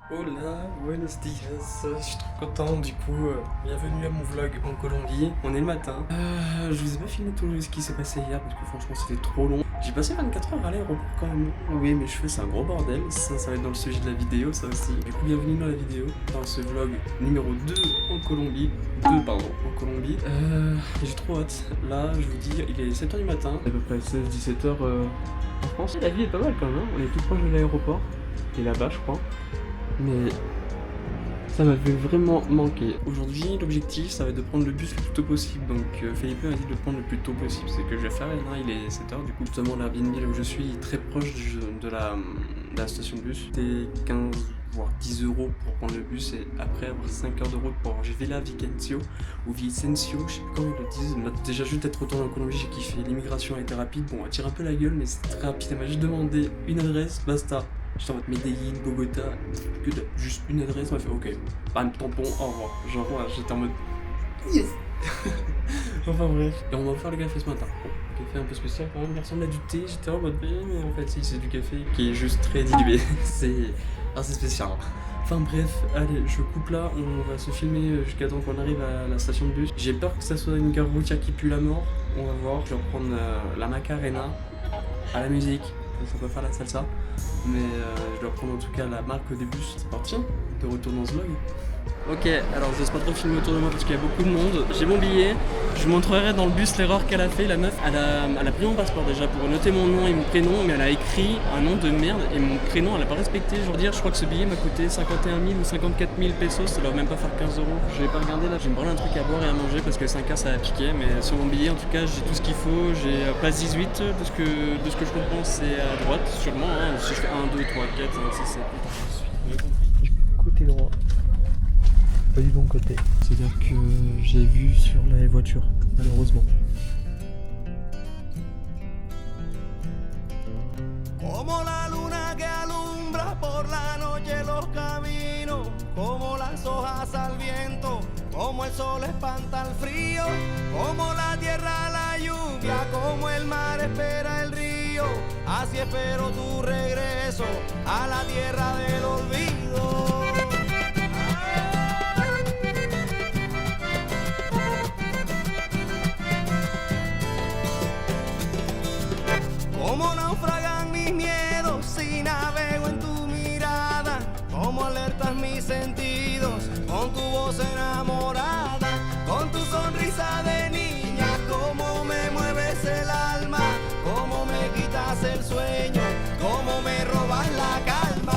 Hola, buenos días, je suis trop content du coup, bienvenue à mon vlog en Colombie, on est le matin. Je vous ai pas filmé tout ce qui s'est passé hier parce que franchement c'était trop long. J'ai passé 24 heures à l'aéroport quand même. Oui, mes cheveux c'est un gros bordel, ça va être dans le sujet de la vidéo ça aussi. Du coup bienvenue dans la vidéo, dans ce vlog numéro 2 en Colombie. En Colombie. J'ai trop hâte, là je vous dis, il est 7h du matin, à peu près 16-17h en France. La vie est pas mal quand même, hein. On est tout proche de l'aéroport, et là-bas je crois. Mais ça m'avait vraiment manqué. Aujourd'hui, l'objectif, ça va être de prendre le bus le plus tôt possible. Donc Philippe m'a dit de le prendre le plus tôt possible. C'est ce que je vais faire. Et là, il est 7h. Du coup, justement, l'Airbnb là où je suis est très proche de la station de bus. C'était 15 voire 10 euros pour prendre le bus et après avoir 5 heures de route pour j'ai Villa Vicencio ou Vicencio, je sais plus comment ils le disent. Déjà, juste d'être retourné en Colombie, j'ai kiffé. L'immigration a été rapide. Bon, elle tire un peu la gueule, mais c'était très rapide. Elle m'a juste demandé une adresse, basta. J'étais en mode Medellín, Bogota, juste une adresse, on m'a fait ok, bam, tampon, au revoir. Genre, voilà, j'étais en mode yes. Enfin bref, et on va faire le café ce matin. Bon, café un peu spécial quand même, il ressemble à du thé, j'étais en mode mais en fait si, c'est du café qui est juste très dilué. C'est assez spécial. Enfin bref, allez, je coupe là, on va se filmer jusqu'à temps qu'on arrive à la station de bus. J'ai peur que ça soit une gare routière qui pue la mort, on va voir. Je vais reprendre la Macarena à la musique. Je peux pas faire la salsa, mais je dois prendre en tout cas la marque des bus. C'est parti, de retour dans ce vlog. Ok, alors je laisse pas trop filmer autour de moi parce qu'il y a beaucoup de monde. J'ai mon billet, je vous montrerai dans le bus l'erreur qu'elle a fait. La meuf, elle a pris mon passeport déjà pour noter mon nom et mon prénom, mais elle a écrit un nom de merde et mon prénom elle a pas respecté. Je veux dire, je crois que ce billet m'a coûté 51 000 ou 54 000 pesos, ça doit même pas faire 15 euros. Je vais pas regarder là, je vais me prendre un truc à boire et à manger parce que 5K ça a piqué, mais sur mon billet en tout cas j'ai tout ce qu'il faut. J'ai place 18, de ce que je comprends c'est à droite sûrement, hein. Si je fais 1, 2, 3, 4, 5, 6, 7, 8, j'ai compris. Côté droit. Pas du bon côté. C'est-à-dire que j'ai vu sur la voiture, malheureusement. Como la luna que alumbra por la noche los caminos, como las hojas al viento, como el sol espanta el frío, como la tierra la lluvia, como el mar espera el río, así espero tu regreso a la tierra del olvido. Como naufragan mis miedos si navego en tu mirada, como alertas mis sentidos con tu voz enamorada, con tu sonrisa de niña, como me mueves el alma, como me quitas el sueño, como me robas la calma.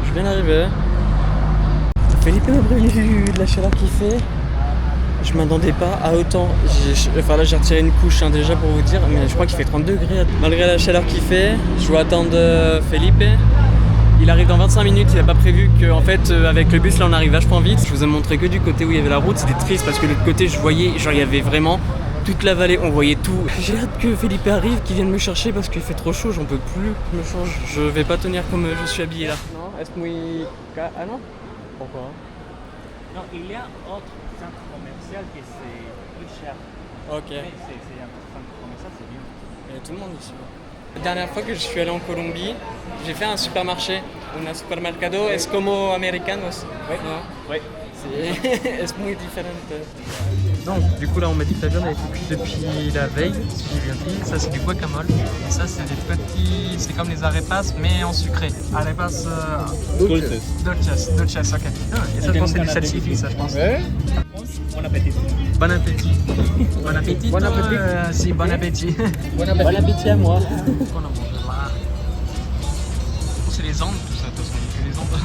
Je viens d'arriver. Philippe m'a prévenu de la chaleur qu'il fait. Je m'attendais pas à autant. Enfin là j'ai retiré une couche hein, déjà pour vous dire, mais je crois qu'il fait 30 degrés. Malgré la chaleur qu'il fait, je dois attendre Philippe. Il arrive dans 25 minutes, il n'a pas prévu qu'en fait avec le bus là on arrive vachement vite. Je vous ai montré que du côté où il y avait la route, c'était triste parce que de l'autre côté je voyais, genre il y avait vraiment toute la vallée, on voyait tout. J'ai hâte que Philippe arrive, qu'il vienne me chercher parce qu'il fait trop chaud, j'en peux plus. Je me change, je vais pas tenir comme je suis habillé là. Non, est-ce muy... Ah non? Pourquoi? Non, il y a autre centre commercial qui c'est plus cher. Ok. Mais c'est un centre commercial, c'est bien. Il y a tout le monde ici. La dernière fois que je suis allé en Colombie, j'ai fait un supermarché. Un supermercado es como americanos. Oui. Non? Oui. C'est muy différente. Donc, du coup, là, on m'a dit que la viande a été cuite depuis la veille, si j'ai bien dit. Ça, c'est du guacamole. Et ça, c'est des petits. C'est comme les arepas, mais en sucré. Arepas. Dulces, ok. Ah, et ça, je pense que c'est du salsifis, ça, je pense. Ouais. Bon appétit. Bon appétit. Bon appétit. Bon appétit. Si, bon appétit. Bon appétit à moi. Qu'on a mangé là. C'est les Andes, tout ça, de toute façon, il y a que les Andes.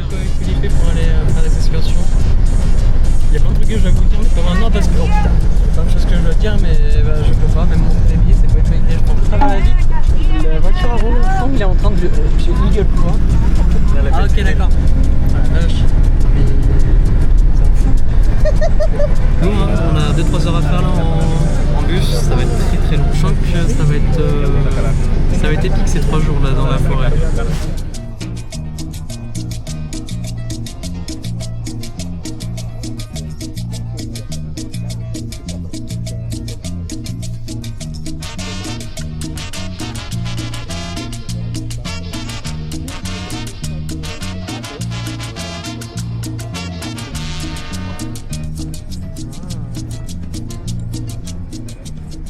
Avec Philippe pour aller faire des excursions. Il y a plein de trucs que je dois vous dire, mais pas maintenant parce que oh putain, il y a plein de choses que je dois dire, mais bah, je peux pas, même mon billets, c'est pas une bonne idée. Je prends très la vite. La voiture à rouler au fond, il est en train de. Je gueule plus loin. Ah, ok, d'accord. Ah la vache. Mais. Ça me fout. Nous, on a 2-3 heures à faire là en bus, ça va être très très long. Je sens que ça va être Ça va être épique ces 3 jours là dans la forêt.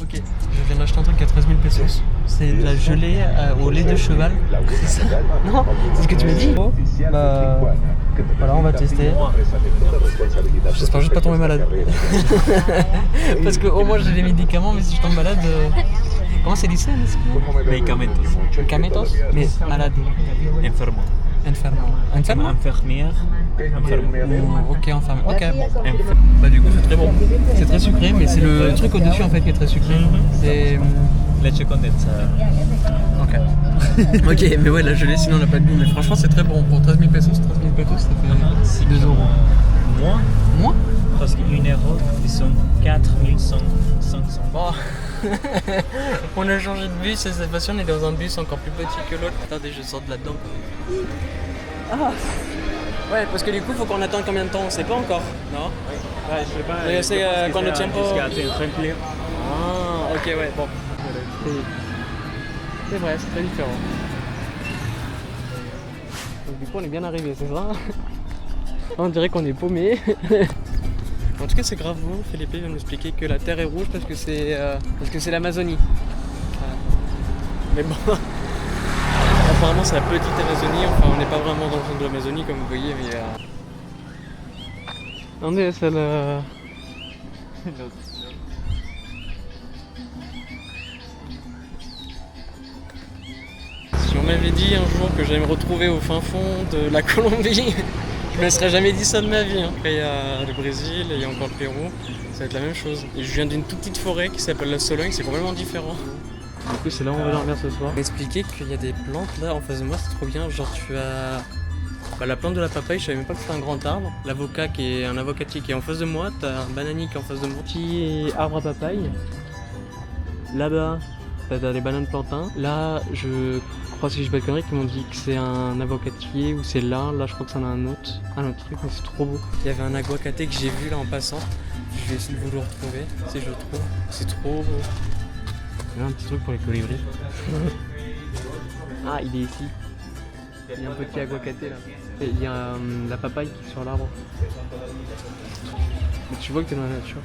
Ok, je viens d'acheter un truc à 13 000 pesos. C'est de la gelée au lait de cheval. C'est ça? Non? C'est ce que tu m'as dit? Bah voilà, on va tester. J'espère juste pas tomber malade. Parce que au moins j'ai les médicaments, mais si je tombe malade. Comment c'est dit ça? Medicamentos. Medicamentos? Mais malade. Enfermo. Enfermo. Enfermo? Enfermière. Enfermo. Ok, enfermo. Ok, bon. Bah du coup c'est très bon. C'est très sucré, mais c'est le truc au-dessus en fait qui est très sucré. C'est... Leche condensada. Ok. Ok, mais ouais, la gelée sinon on n'a pas de goût. Mais franchement c'est très bon. Pour 13 000 pesos, ça fait 2 euros. Moins. Moins? Parce qu'une euro, ils sont 4 500. Bon. On a changé de bus et cette fois-ci on est dans un bus encore plus petit que l'autre. Attendez, je sors de là-dedans. Ah. Ouais, parce que du coup faut qu'on attende combien de temps? On sait pas encore, non? Ouais, je sais pas. Mais c'est cuando tiempo. Remplir. Ah, ok, ouais, bon. C'est vrai, c'est très différent. Donc, du coup, on est bien arrivé, c'est ça? On dirait qu'on est paumé. En tout cas, c'est grave beau. Felipe vient nous expliquer que la terre est rouge parce que c'est l'Amazonie. Voilà. Mais bon, apparemment, c'est la petite Amazonie. Enfin, on n'est pas vraiment dans le fond de l'Amazonie, comme vous voyez, mais. On est à la. Si on m'avait dit un jour que j'allais me retrouver au fin fond de la Colombie, je me serais jamais dit ça de ma vie. Après il y a le Brésil et il y a encore le Pérou, ça va être la même chose. Et je viens d'une toute petite forêt qui s'appelle la Sologne, c'est complètement différent. Du coup c'est là où on va dormir ce soir. M'expliquer qu'il y a des plantes là en face de moi, c'est trop bien. Genre tu as la plante de la papaye, je savais même pas que c'était un grand arbre. L'avocat qui est un avocatier qui est en face de moi, t'as un bananier qui est en face de moi. Petit arbre à papaye. Là-bas, t'as les bananes plantains. Là, je crois, si je dis pas de conneries, qu'ils m'ont dit que c'est un avocatier ou c'est là. Là, je crois que c'en a un autre truc, mais c'est trop beau. Il y avait un aguacate que j'ai vu là en passant. Je vais essayer de vous le retrouver, si je le trouve. C'est trop beau. Il y a un petit truc pour les colibris. Ah, il est ici. Il y a un petit aguacate là. Et il y a la papaye qui est sur l'arbre. Mais tu vois que t'es dans la nature.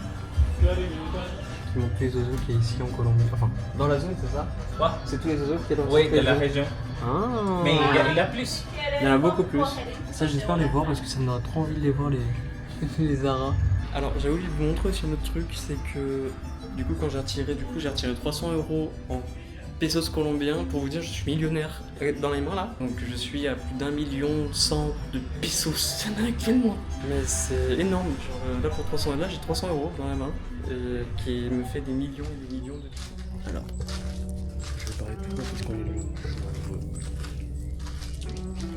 Qui montre les oiseaux qu'il y a ici en Colombie. Enfin, dans la zone, c'est ça? Ouais. C'est tous les oiseaux qu'il y a dans Oui, de la région. Ah. Mais il y a plus. Il y en a beaucoup plus. Ça, j'espère les voir parce que ça me donne trop envie de les voir, les aras. Alors, j'ai oublié de vous montrer aussi un autre truc, c'est que du coup, quand j'ai retiré 300 € en pesos colombiens. Pour vous dire, je suis millionnaire dans les mains là. Donc, je suis à plus d'1,1 million de pesos actuellement. Mais c'est énorme. Genre, là, pour 300 €, là, j'ai 300 € dans la main qui me fait des millions et des millions de pesos. Alors, je vais parler plus bas parce qu'on est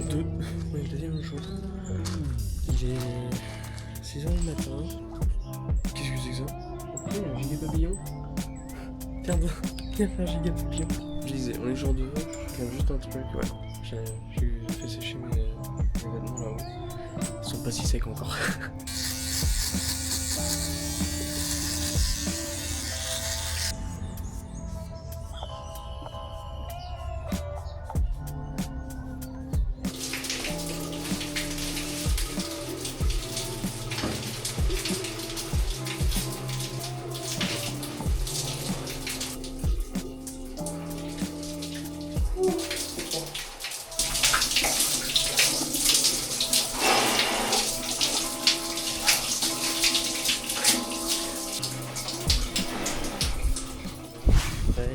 le 2. Oui, le deuxième jour. Il est 6h du matin. Qu'est-ce que c'est que ça? Oh, un giga papillon. Regarde, il y a un giga papillon. Je disais, on est jour 2, je viens juste un truc. Ouais, j'ai fait sécher mes vêtements là-haut. Ils sont pas si secs encore.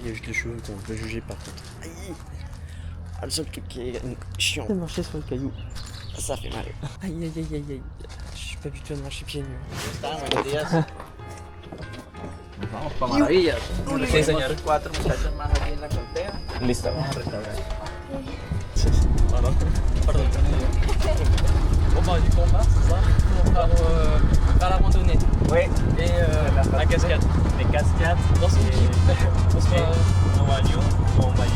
Il y a juste les cheveux qu'on peut juger par contre. Aïe. Ah, le seul truc qui est chiant, c'est de marcher sur le caillou. Ça fait mal. Aïe aïe aïe aïe aïe. Je suis pas habitué à marcher pieds nus. Vamos para Maravillas. Sí, señor. 4 muchachos más aquí en la frontera. Listo. Vamos al restaurante. Pardon. Pardon. Bon bah du combat, c'est ça. On part vers la randonnée. Oui. Et la cascade. Les cascades. Dans son jeep. On se va... On va à Lyon ou en Valle.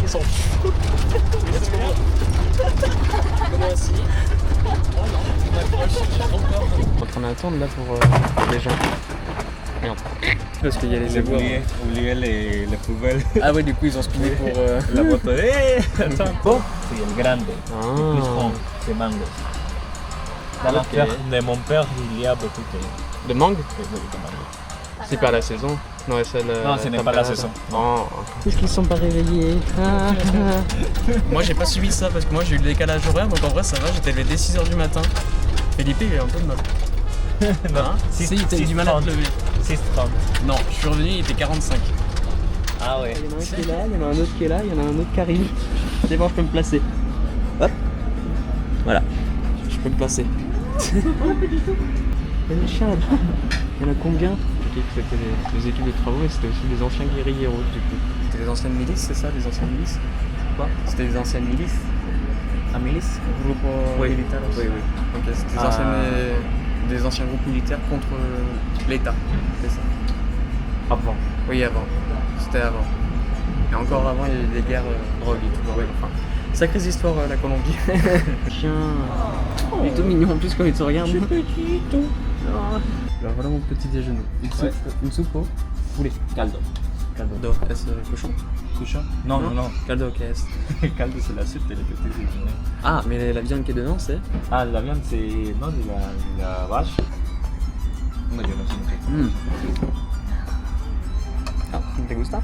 On s'en fout. Comment assis? On accroche, j'ai trop peur. On est en train d'attendre là pour les gens. Merde. Parce qu'il y a les éboueurs. Oubliez les poubelles. Ah ouais, du coup ils ont spiné pour... La moto. Attends. Sí, el grande. Plus Ah. grand, c'est mango. Dans la Ok. ferme de mon père, il y a beaucoup De mangue? de mango. C'est pas la saison. Non, c'est Non, ce n'est pas la saison. Oh. Qu'est-ce qu'ils sont pas réveillés? Moi j'ai pas subi ça parce que moi j'ai eu le décalage horaire, donc en vrai ça va, j'étais levé dès 6h du matin. Felipe il a un peu de mal. Hein? Si, il a eu du mal à te lever. 6h30. Non, je suis revenu, il était 45. Ah ouais. Il y en a un qui est là, il y en a un autre qui est là, il y en a un autre qui arrive. C'est bon, je peux me placer. Hop. Voilà. Je peux me placer. Il y a des chiens là-bas. Il y en a combien? Ok, c'était les équipes de travaux et c'était aussi des anciens guérilleros du coup. C'était des anciennes milices, c'est ça, des anciennes milices? Quoi? C'était des anciennes milices? ¿A milice? Grupo Oui. militaires. Oui, oui. Ok, c'était Ah. des anciens groupes militaires contre l'État, c'est ça? Avant. Oui, avant. C'était avant. Et encore avant, il y a eu des guerres drogue et tout. Ouais, enfin, sacrées histoires, la Colombie. Chien. Il est tout mignon en plus quand il te regarde. Je suis petit, tout. Alors voilà mon petit déjeuner. Une soupe au poulet. Caldo. Caldo. Do, est-ce cochon? Cochon? Non, non, non. Caldo, qu'est-ce? Caldo, c'est la soupe et le petit déjeuner. Ah, mais la viande qui est dedans, c'est? Ah, la viande, c'est. Non, de la vache. Non, yo no sé. Hmm. Ah, ¿te gusta?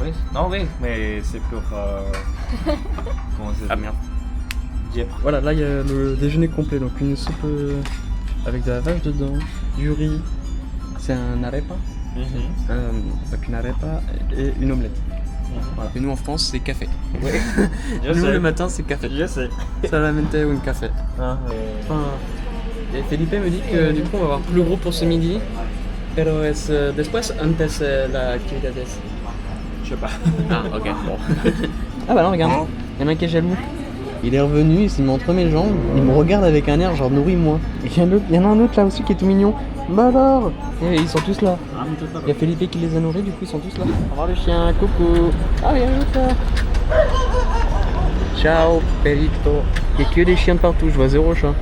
Oui. Non, oui, mais c'est pour. Comment ça Ah merde. Yep. Voilà, là il y a le déjeuner complet, donc une soupe avec de la vache dedans, du riz, c'est un arepa, donc une arepa et une omelette. Voilà. Et nous en France c'est café. Oui. Nous le matin c'est café. Je sais. Solamente un café. Ah, Enfin, et Felipe me dit que du coup on va avoir plus gros pour ce midi. Pero es después antes la actividades. je sais pas. Ah ok bon. Ah bah non regarde, il y en a un qui est jaloux. Il est revenu, il s'est mis entre mes jambes, il me regarde avec un air genre nourris-moi. Il y en a un autre là aussi qui est tout mignon. Bah alors et ils sont tous là. Il y a Felipe qui les a nourris, du coup ils sont tous là. Au revoir le chien, coucou. Ah il y a un autre là. Ciao Perito. Il y a que des chiens de partout, je vois zéro chat.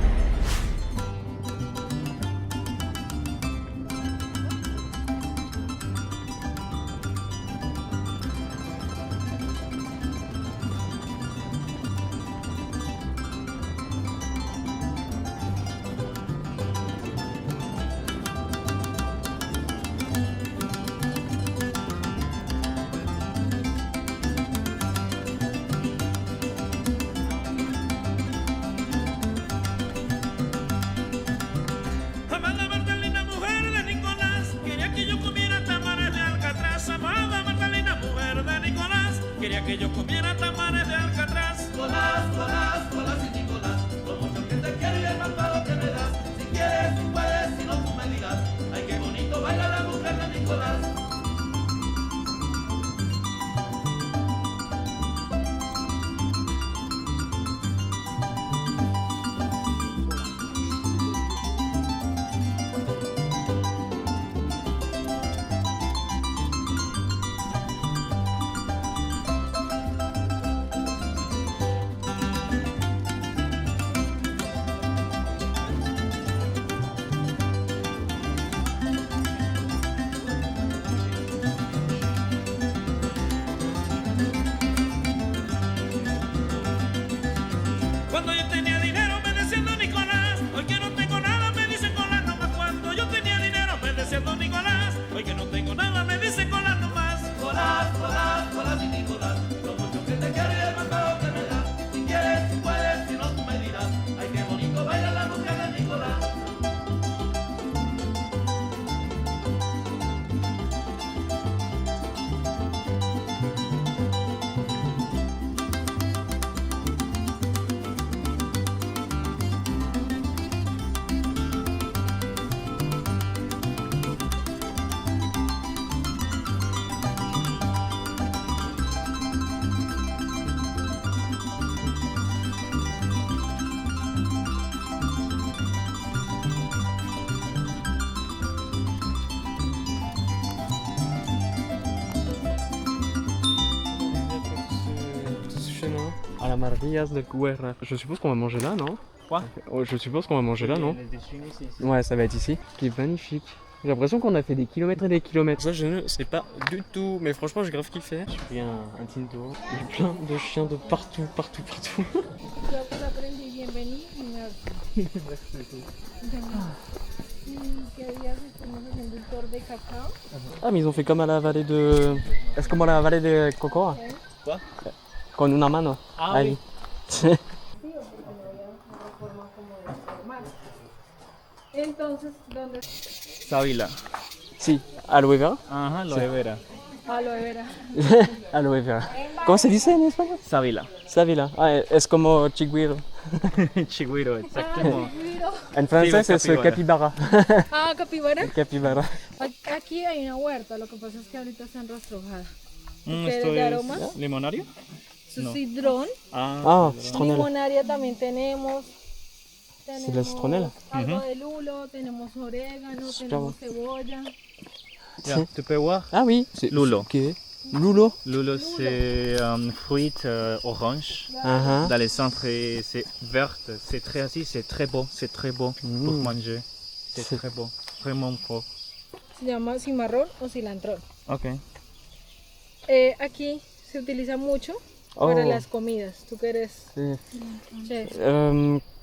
Amarrillas de Guerra. Je suppose qu'on va manger là, non? Quoi? Je suppose qu'on va manger là, non? Les déjeuners, c'est ici. Ouais, ça va être ici. Qui est magnifique. J'ai l'impression qu'on a fait des kilomètres et des kilomètres. Ça, je ne sais pas du tout. Mais franchement, j'ai grave kiffé. J'ai pris un tinto. Il y a plein de chiens de partout, partout, partout. Yo pues aprendí bienvenido. Y qué días estuvimos haciendo un tour de cacao. Ah, mais ils ont fait comme à la vallée de... Es como la vallée de Cocoa. Quoi? Con una mano. Ah Ahí. Sí, porque no había una forma como de formar. Entonces, ¿dónde? Sábila. Si, aloe vera. Ajá, aloe vera. Aloe vera. Aloe vera. ¿Cómo se dice en español? Sábila. Sábila. Ah, es como chigüiro. Chigüiro, exactement. En francés Sí, es capibara. capibara. Ah, capibara. Capibara. Aquí hay una huerta, lo que pasa es que ahorita está enrastrojada. ¿Esto de es aromas? limonario? Su No. cidrón. Ah, citronelle. Limonaria también tenemos. C'est de la citronnelle. Algo de lulo, tenemos orégano, Super tenemos bon. cebolla. Tiens, tu peux voir? Ah oui, c'est Lulo. Ok. Lulo. Lulo, c'est un fruit orange. Uh-huh. Dans le centre, c'est vert. C'est très assis, c'est très bon. C'est très bon pour manger. C'est très bon. Vraiment bon. Se llama cimarrón o cilantrón. Ok. Aquí se utiliza mucho Oh. para las comidas. Tú que eres Sí. chef.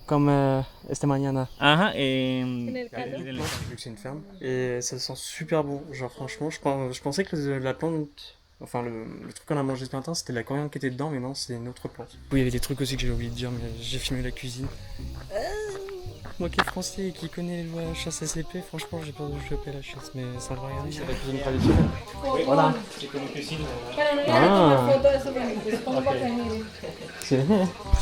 Comme este mañana. Ajá, el caldo. Vu que c'est une ferme. Et ça sent super bon. Genre franchement, je pensais que la plante... Enfin le truc qu'on a mangé ce matin, c'était la coriandre qui était dedans, mais non, c'est une autre plante. Oui, il y avait des trucs aussi que j'ai oublié de dire, mais j'ai filmé la cuisine. Moi qui est français et qui connaît la chasse à CP, franchement j'ai peur de choper la chasse, mais ça va rien. C'est la cuisine traditionnelle. Voilà. C'est comme cuisine. Pero no Ah. tomar foto de eso, es como para que miren. Sí.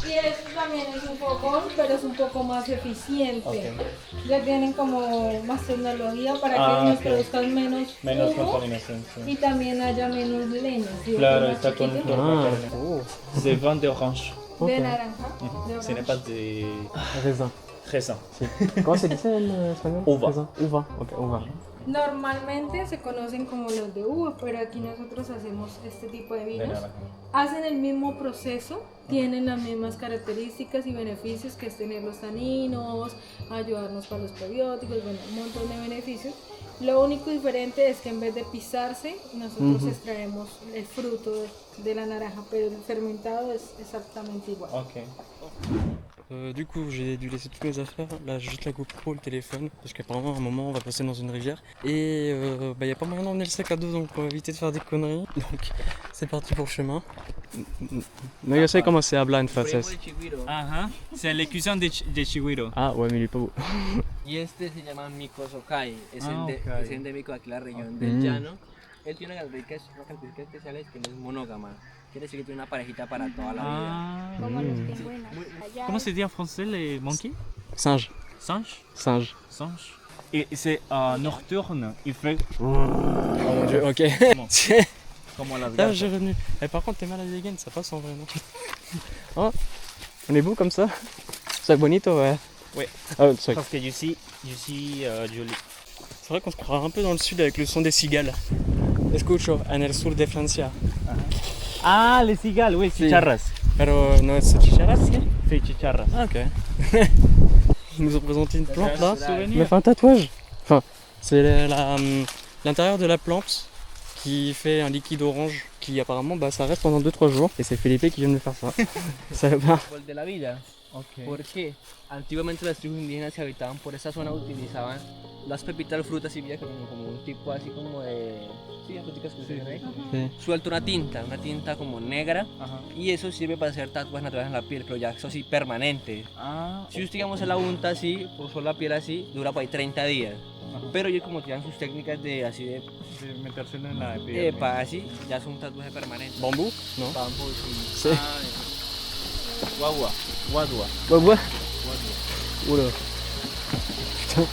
Y esto también es un fogón, pero es un poco más eficiente. Ya tienen como más tecnología para que nos produzcan menos Menos humo contaminación. Sí. y también haya menos leña. ¿Sí? Claro, Más está con chiquito. Oh. C'est vin d'orange. Ok. De naranja. De Ce n'est orange. pas des Raisin. raisins. Comment c'est dit ça en espagnol? Uva. Raisin. Uva. Ok, uva. Normalmente se conocen como los de uva, pero aquí nosotros hacemos este tipo de De vinos. naranja. Hacen el mismo proceso, tienen las mismas características y beneficios, que es tener los taninos, ayudarnos para los probióticos, bueno, un montón de beneficios. Lo único diferente es que en vez de pisarse, nosotros extraemos el fruto de la naranja, pero el fermentado es exactamente igual. Ok. Du coup, j'ai dû laisser toutes mes affaires. Là, juste la GoPro, le téléphone, parce qu'apparemment, à un moment, on va passer dans une rivière. Et il n'y a pas moyen d'emmener le sac à dos, donc on va éviter de faire des conneries. Donc, c'est parti pour le chemin. No, yo sé cómo se habla en francés. Ajá. C'est les cuisins de chigüiro. Ah, ouais, mais il est pas beau. Y este se llama Mikosokai, es, ok. es endémico de aquí la región del llano. Él tiene una característica especial, es que no es monógama. Quiere decir que tiene una parejita para toda la vida. Ah. Como los pingüinos. Allá Comment c'est dit en français les monkeys? Singe. Singe? Singe. Singe. Et c'est nocturne. Il fait Oh mon dieu, ok. Bon. Tiens, comme la là, j'ai revenu. Eh, par contre, t'es mal à la dégaine, ça passe en vrai, non? Oh, on est beau comme ça? C'est bonito, ouais. Ouais. Ah, c'est vrai. Parce que ici, joli. C'est vrai qu'on se croirait un peu dans le sud avec le son des cigales. Escucho en el sur de Francia. Ah, les cigales, oui, Sí. chicharras. Pero no es chicharras, ¿sí? C'est chicharras. Ah, ok. Ils nous ont présenté une plante là. Il m'a Souvenir. fait un tatouage. Enfin, c'est l'intérieur de la plante qui fait un liquide orange qui apparemment ça reste pendant 2-3 jours. Et c'est Felipe qui vient de me faire ça. Ça va. Árbol de la vida. Ok. ¿Por qué? Antiguamente las tribus indígenas que habitaban por esa zona utilizaban las pepitas, frutas y vías como un tipo así como de... Sí, las frutas que se ven ahí. Sí. Suelta una tinta como negra, Ajá. y eso sirve para hacer tatuajes naturales en la piel, pero ya eso sí permanente. Ah, Si usted digamos se la unta así, por la piel así, dura por ahí 30 días. Ajá. Pero ellos como tienen sus técnicas de así de meterse en la epidermis. así, ya es un tatuaje permanente. Bambou? Non. Bambú, sí. Sí. Guagua. Guadua. Ouais, ouais. Oula. Putain.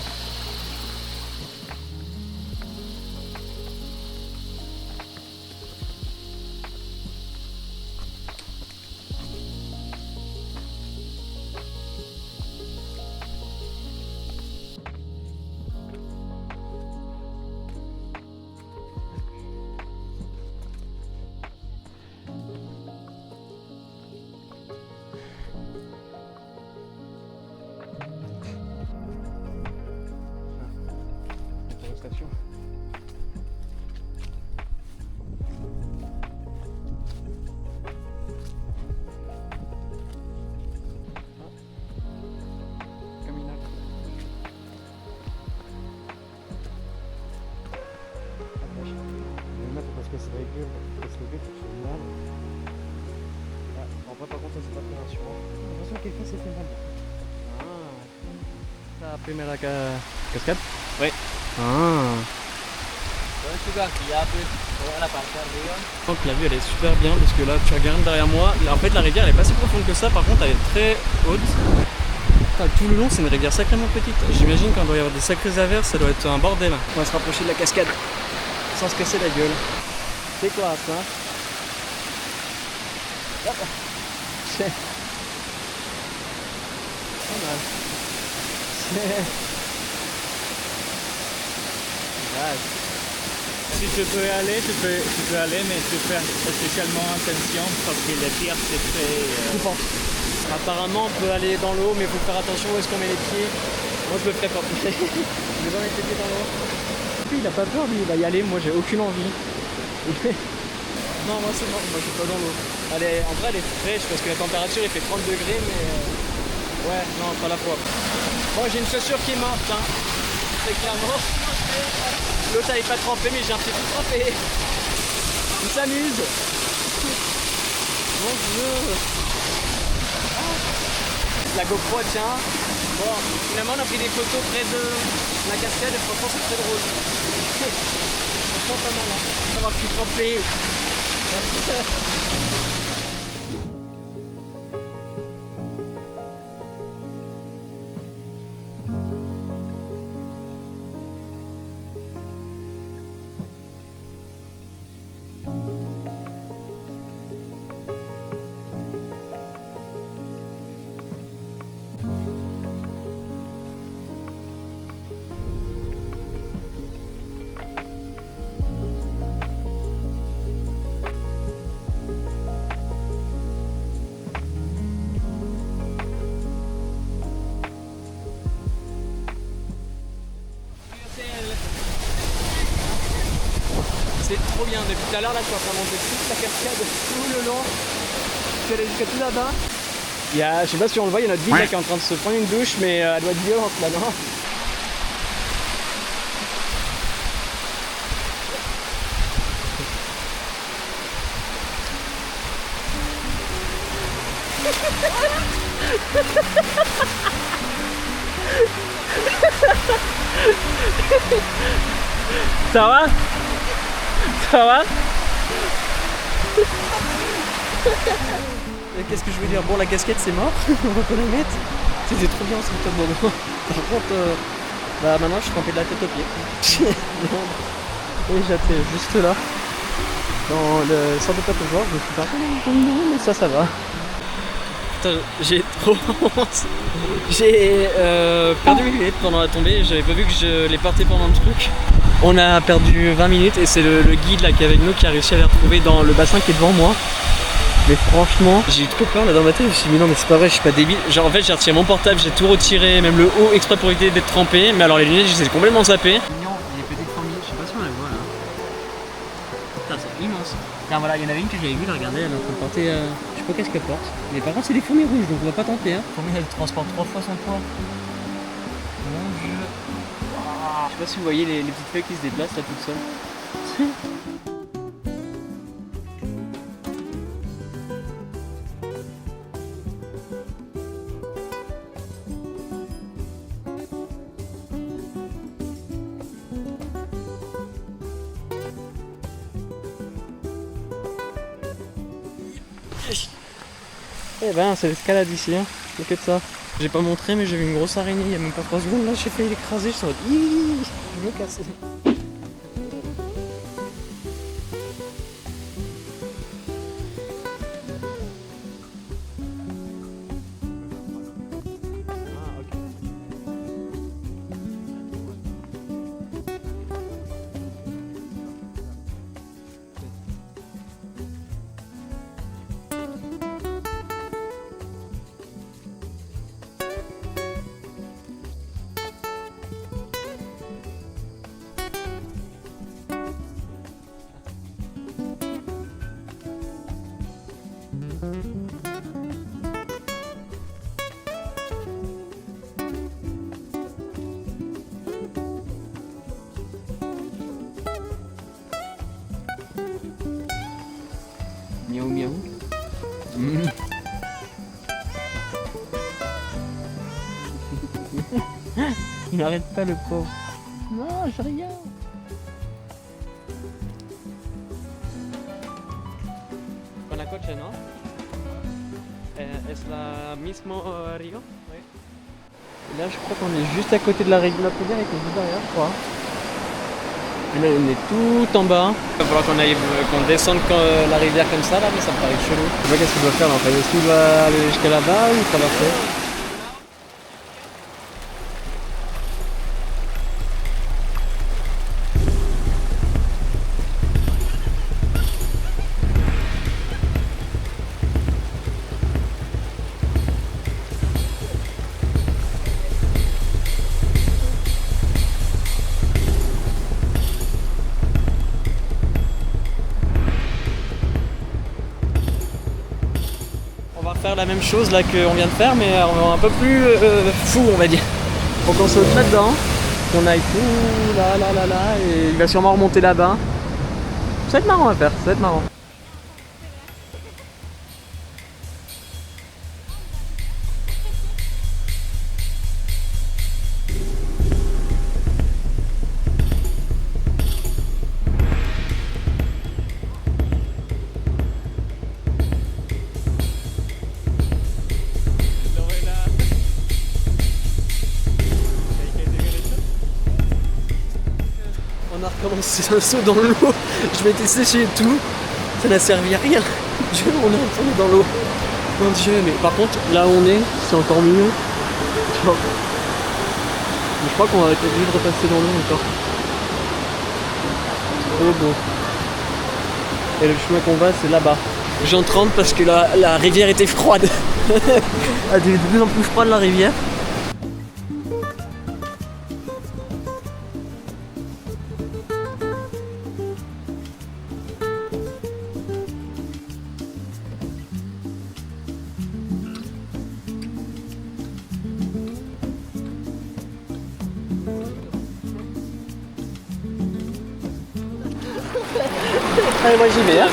se lever pour se mal. En vrai, par contre, ça c'est pas très rassurant. J'ai l'impression que quelqu'un s'est fait mal. Ah. T'as primera cascade? Ouais. Ah. Donc la vue elle est super bien parce que là tu regardes derrière moi, en fait la rivière elle est pas si profonde que ça, par contre elle est très haute. Enfin, tout le long c'est une rivière sacrément petite. J'imagine quand il doit y avoir des sacrées averses ça doit être un bordel. On va se rapprocher de la cascade sans se casser la gueule. C'est classe hein. Hop. C'est pas mal. Si tu peux aller, tu peux aller, mais tu fais spécialement attention parce que les pierres c'est très... Coupant. Apparemment on peut aller dans l'eau mais il faut faire attention où est-ce qu'on met les pieds. Moi je le ferai pas. Je vais pas mettre les pieds dans l'eau. Lui il a pas peur, lui il va y aller, moi j'ai aucune envie. Non moi c'est mort, moi je suis pas dans l'eau. En vrai elle est fraîche parce que la température il fait 30 degrés mais ouais non pas la fois. Bon j'ai une chaussure qui est morte hein. C'est clairement. L'autre elle est pas trempée mais j'ai un petit peu trempé. Il s'amuse. Mon dieu. La GoPro tient. Bon, finalement on a pris des photos près de la cascade et franchement c'est très drôle. Franchement pas mal hein. Ça va plus tremper. C'est trop bien, depuis tout à l'heure là je suis en train de monter toute la cascade tout le long. Je suis allé jusqu'à tout là-bas. Je sais pas si on le voit, il y a notre guide là qui est en train de se prendre une douche mais elle doit être violente là, non? Ça va? Ça va? Qu'est-ce que je veux dire? Bon la casquette c'est mort, on va pas la mettre. C'était trop bien ce top moment. Par contre, maintenant je suis trempé de la tête aux pieds. Et j'étais juste là. Dans le centre de pataugeoire, je me suis pas mais ça va. Putain, j'ai trop honte. J'ai perdu mes lunettes pendant la tombée, j'avais pas vu que je les portais pendant le truc. On a perdu 20 minutes et c'est le guide là qui est avec nous qui a réussi à les retrouver dans le bassin qui est devant moi. Mais franchement, j'ai eu trop peur là dans ma tête, je me suis dit mais non mais c'est pas vrai, je suis pas débile. Genre en fait j'ai retiré mon portable, j'ai tout retiré, même le haut exprès pour éviter d'être trempé. Mais alors les lunettes, je les ai complètement zappées. Mignon, il y a des petites fourmis, je sais pas si on les voit là. Putain c'est immense. Tiens voilà, il y en avait une que j'avais vue, là, regardez, elle est en train de porter, je sais pas qu'est-ce qu'elle porte. Mais par contre c'est des fourmis rouges donc on va pas tenter hein. Fourmis elle transporte 3 fois son poids. Mon dieu. Je sais pas si vous voyez les petites feuilles qui se déplacent là toutes seules. Eh ben c'est l'escalade ici, hein. C'est que de ça. J'ai pas montré mais j'ai vu une grosse araignée il y a même pas 3 secondes là, j'ai failli l'écraser, je suis en mode je me casse. Il n'arrête pas le pauvre. Non, je regarde. Con la coche, ¿no? ¿Es la mismo río? Oui. Là, je crois qu'on est juste à côté de la rivière. Notre rivière était juste derrière, je crois. Et là, on est tout en bas. Il va falloir qu'on descende la rivière comme ça, là, mais ça me paraît chelou. Je sais pas qu'est-ce qu'il doit faire là, en fait. Est-ce qu'il va aller jusqu'à là-bas ou traverser? On va refaire la même chose là qu'on vient de faire, mais un peu plus fou, on va dire. Faut qu'on saute là-dedans, qu'on aille tout là, et il va sûrement remonter là-bas. Ça va être marrant à faire, ça va être marrant. On a recommencé un saut dans l'eau, je m'étais séché et tout, ça n'a servi à rien. On est retourné dans l'eau. Mon Dieu, mais par contre, là où on est, c'est encore mieux. Mais je crois qu'on va être obligé de repasser dans l'eau encore. C'est trop beau. Et le chemin qu'on va, c'est là-bas. J'en tremble parce que la rivière était froide. Elle devient de plus en plus froide la rivière. Allez, moi j'y vais, hein.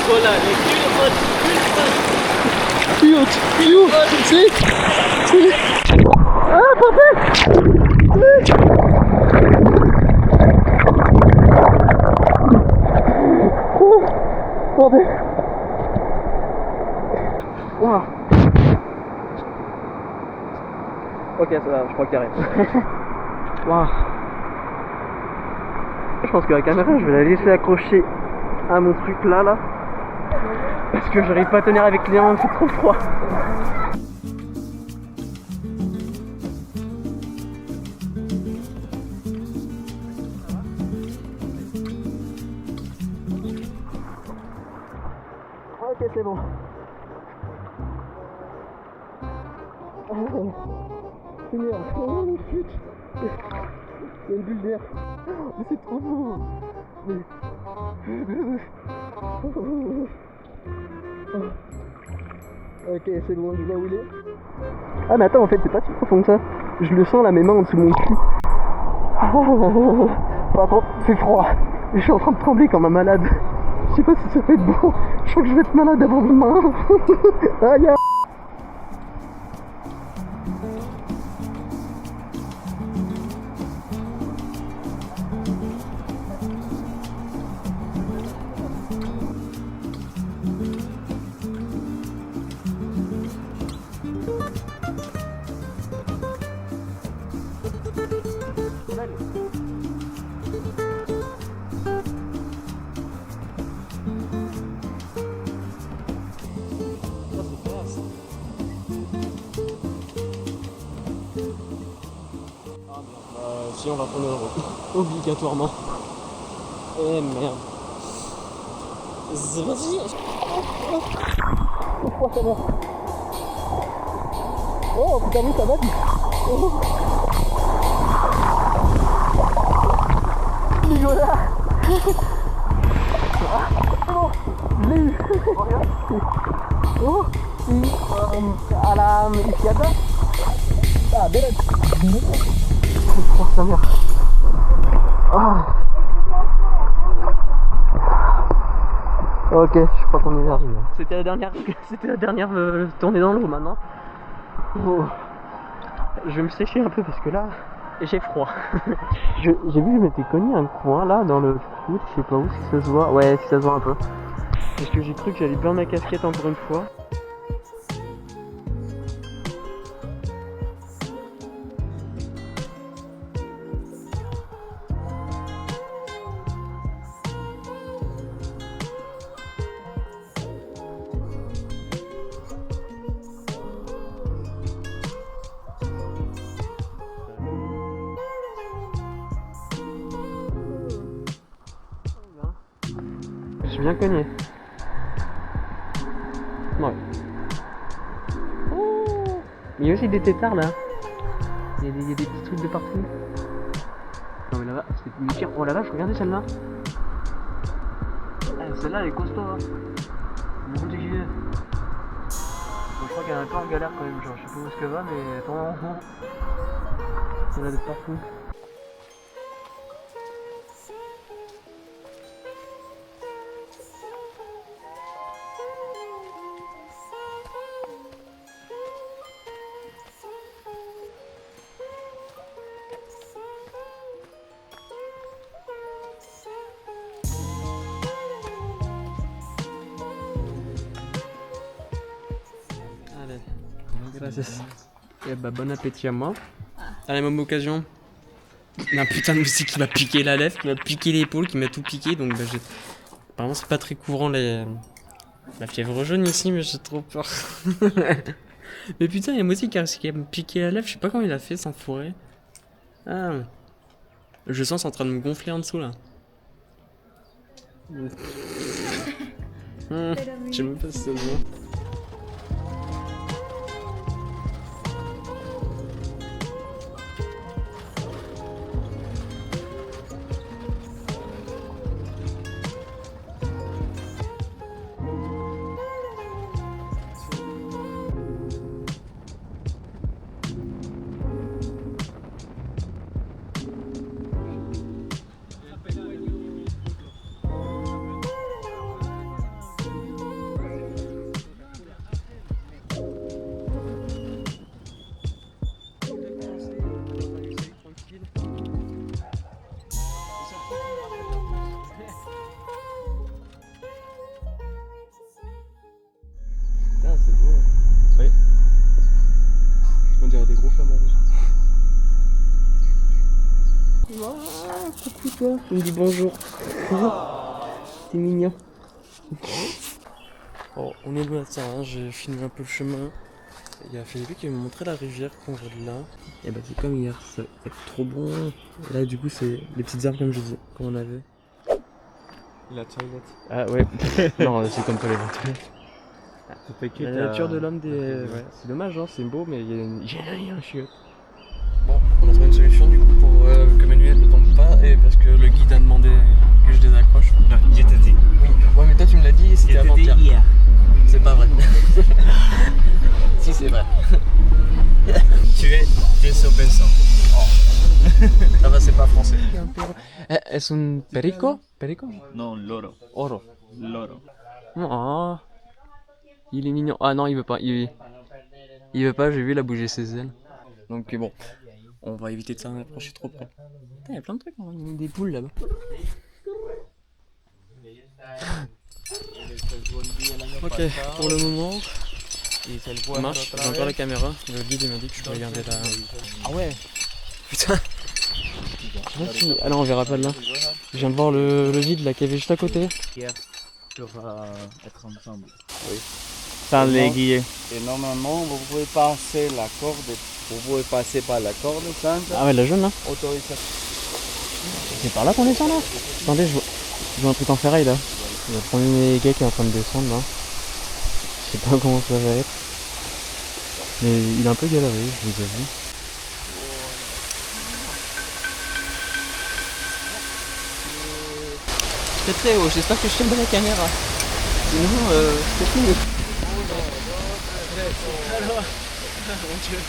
Plus haute, c'est... Ah, parfait. Oh, bordel. Wow. Ok, ça va, je crois qu'il arrive. Wow. Je pense que la caméra, je vais la laisser accrocher à mon truc là parce que j'arrive pas à tenir avec les mains, c'est trop froid. Ok, c'est bon. C'est merde. Oh putain. Il y a une bulle d'air. Mais c'est trop beau. Mais... Ok, c'est bon, je vois où il est. Ah mais attends, en fait c'est pas si profond que ça. Je le sens là, mes mains en dessous de mon cul. Par contre, c'est froid. Je suis en train de trembler comme un malade. Je sais pas si ça peut être bon. Je crois que je vais être malade avant demain. Aïe. Si on va prendre le route, obligatoirement. Eh merde. Vas-y. Oh, ça va. Oh putain, oui, ça va. Oh. Nicolas. Ah, c'est bon, je l'ai eu. Oh, à la Ischiada. Ah, belle. Oh, sa mère. Ah. Ok, je crois qu'on est arrivé. C'était la dernière tournée dans l'eau maintenant. Oh. Je vais me sécher un peu parce que là, Et j'ai froid. J'ai vu, je m'étais cogné un coin là dans le foot, je sais pas où, si ça se voit. Ouais, si ça se voit un peu. Parce que j'ai cru que j'allais perdre ma casquette encore une fois. Je suis bien cogné. Ouais. Oh, mais il y a aussi des têtards là. Il y a des petits trucs de partout. Non mais là-bas, c'est une pire. Oh la vache, regardez celle-là. Ah, celle-là elle est costaud hein. Beaucoup de gilet. Bon, je crois qu'elle est un peu en galère quand même, genre je sais pas où est-ce qu'elle va mais attends. Il y en a de partout. Allez, gracias. Et bah bon appétit à moi. À la même occasion, il y a un putain de moustique qui m'a piqué la lèvre, qui m'a piqué l'épaule, qui m'a tout piqué, donc bah j'ai... Apparemment c'est pas très courant la fièvre jaune ici, mais j'ai trop peur. Mais putain, il y a un moustique qui m'a piqué la lèvre, je sais pas comment il a fait sans fourrer. Ah. Je sens c'est en train de me gonfler en dessous là. Je sais même pas si ça se voit. Putain, c'est beau. Oui. On dirait des gros flamants rouges. Oh, coucou toi, tu me dis bonjour. T'es mignon. Bon, on est loin de ça, hein. J'ai fini un peu le chemin. Il y a Philippe qui m'a montré la rivière qu'on voit de là. Et bah c'est comme hier, ça va être trop bon. Et là du coup c'est les petites herbes comme je disais, comme on avait. La toilette. Ah ouais, non c'est comme pas les toilettes. La La nature de l'homme des... Ouais, c'est dommage, hein, c'est beau, mais il y a un chiotte. Bon, on a trouvé une solution du coup pour que Manuel ne tombe pas et parce que le guide a demandé que je les accroche. Non, je te dis. Oui, ouais, mais toi tu me l'as dit et c'était avant-hier. C'est pas vrai. Si, c'est vrai. Tu es sur Vincent. Ça va, c'est pas français. Est-ce un perico? Perico? Non, loro. Oro. Loro. Oh, il est mignon. Ah non, il veut pas. Il veut pas, j'ai vu, il a bougé ses ailes. Donc bon, on va éviter de s'en approcher trop près. Putain, il y a plein de trucs, hein. Il y a des poules là-bas. Ok, pour le moment, ça marche. J'ai encore la caméra. Le guide il m'a dit que je peux regarder la... Ah ouais. Putain. Ah non, on verra pas de là. Je viens de voir le vide là qui avait juste à côté. Pour être ensemble. Sans les guider. Et normalement, vous pouvez passer la corde, vous pouvez passer par la corde sans Ah ouais, la jaune là. autorisation. C'est par là qu'on descend là. Attendez, je vois un truc en ferraille là. Il y a le premier gars qui est en train de descendre là. Je sais pas comment ça va être. Mais il est un peu galéré, je vous avoue. C'est très haut, j'espère que je filme la caméra. Sinon, c'est fini. Alors, mon Dieu.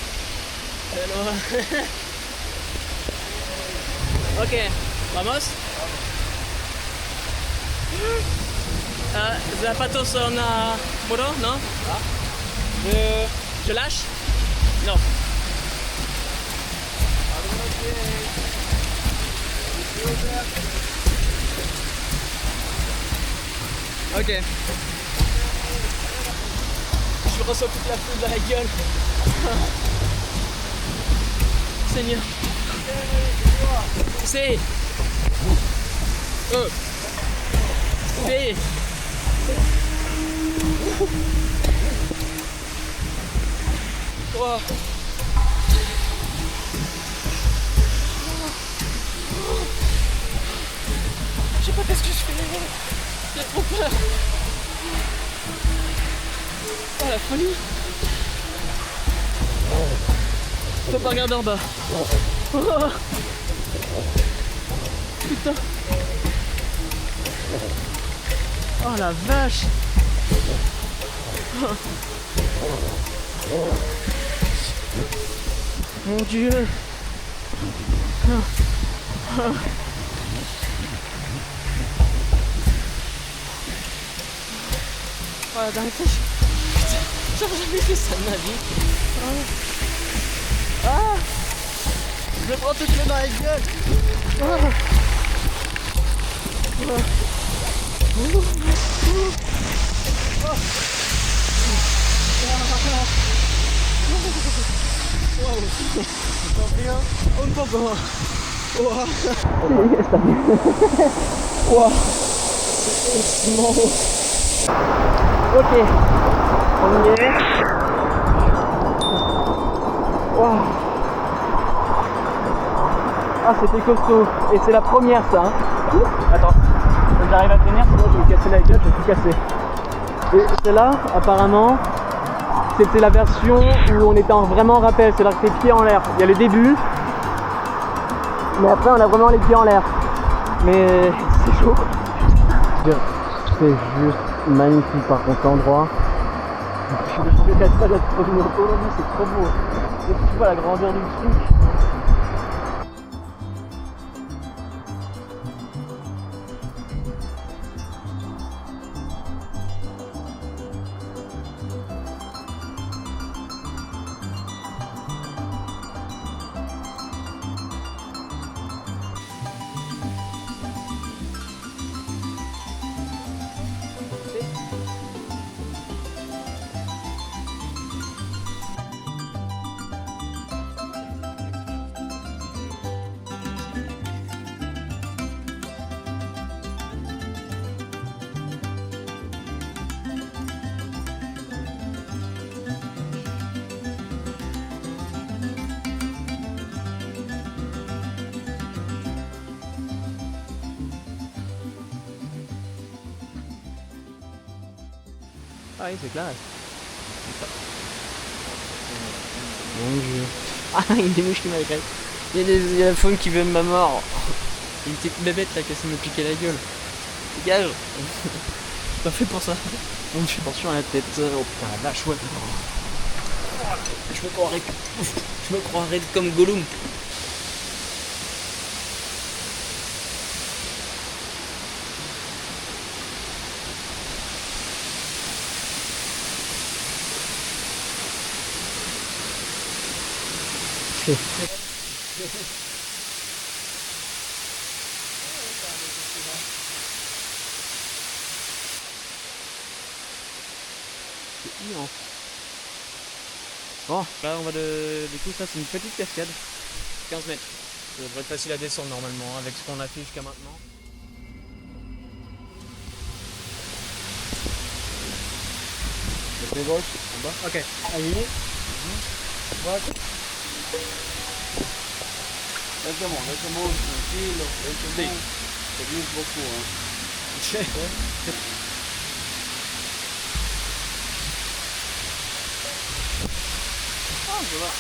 Alors. Ok, vamos. Zapatos en moro, non? Je lâche? Non. Ok. Je reçois toute la foule dans la gueule. Seigneur. C'est. C'est. Wow. Je sais pas qu'est-ce que je fais. J'ai trop peur. Oh la folie. Faut pas regarder en bas. Oh. Putain. Oh la vache. Mon Dieu. Oh la dernière fois, putain, j'aurais jamais fait ça de ma vie. Ah, je me prends toutes les dans la gueule. Un poco. Ok, on y est. Wow. Ah, c'était costaud. Et c'est la première, ça. Hein. Attends, j'arrive à tenir, sinon je vais me casser la gueule, je vais tout casser. Et celle-là, apparemment, c'était la version où on était vraiment en rappel, c'est-à-dire que les pieds en l'air. Il y a le début, mais après on a vraiment les pieds en l'air. Mais c'est chaud. C'est juste magnifique par contre l'endroit. Je ne casse pas d'être trop en Colombie, c'est trop beau. Et tu vois la grandeur du truc. Ah oui, c'est clair. Mon Dieu. Ah, il y a des mouches qui m'agressent. Il y a la faune qui veut de ma mort. Il y a une petite bébête là qui essaie de me piquer la gueule. Dégage. Pas fait pour ça. Donc je fais attention à la tête. Oh putain la vache, ouais. Je me croirais comme Gollum. Bon, là on va du coup ça c'est une petite cascade, 15 mètres. Ça devrait être facile à descendre normalement avec ce qu'on a fait jusqu'à maintenant. Le pied gauche, en bas. Ok, allez. Droite. Laisse-moi, tranquille, laisse-moi. Ça glisse beaucoup, hein. Ah, je vois.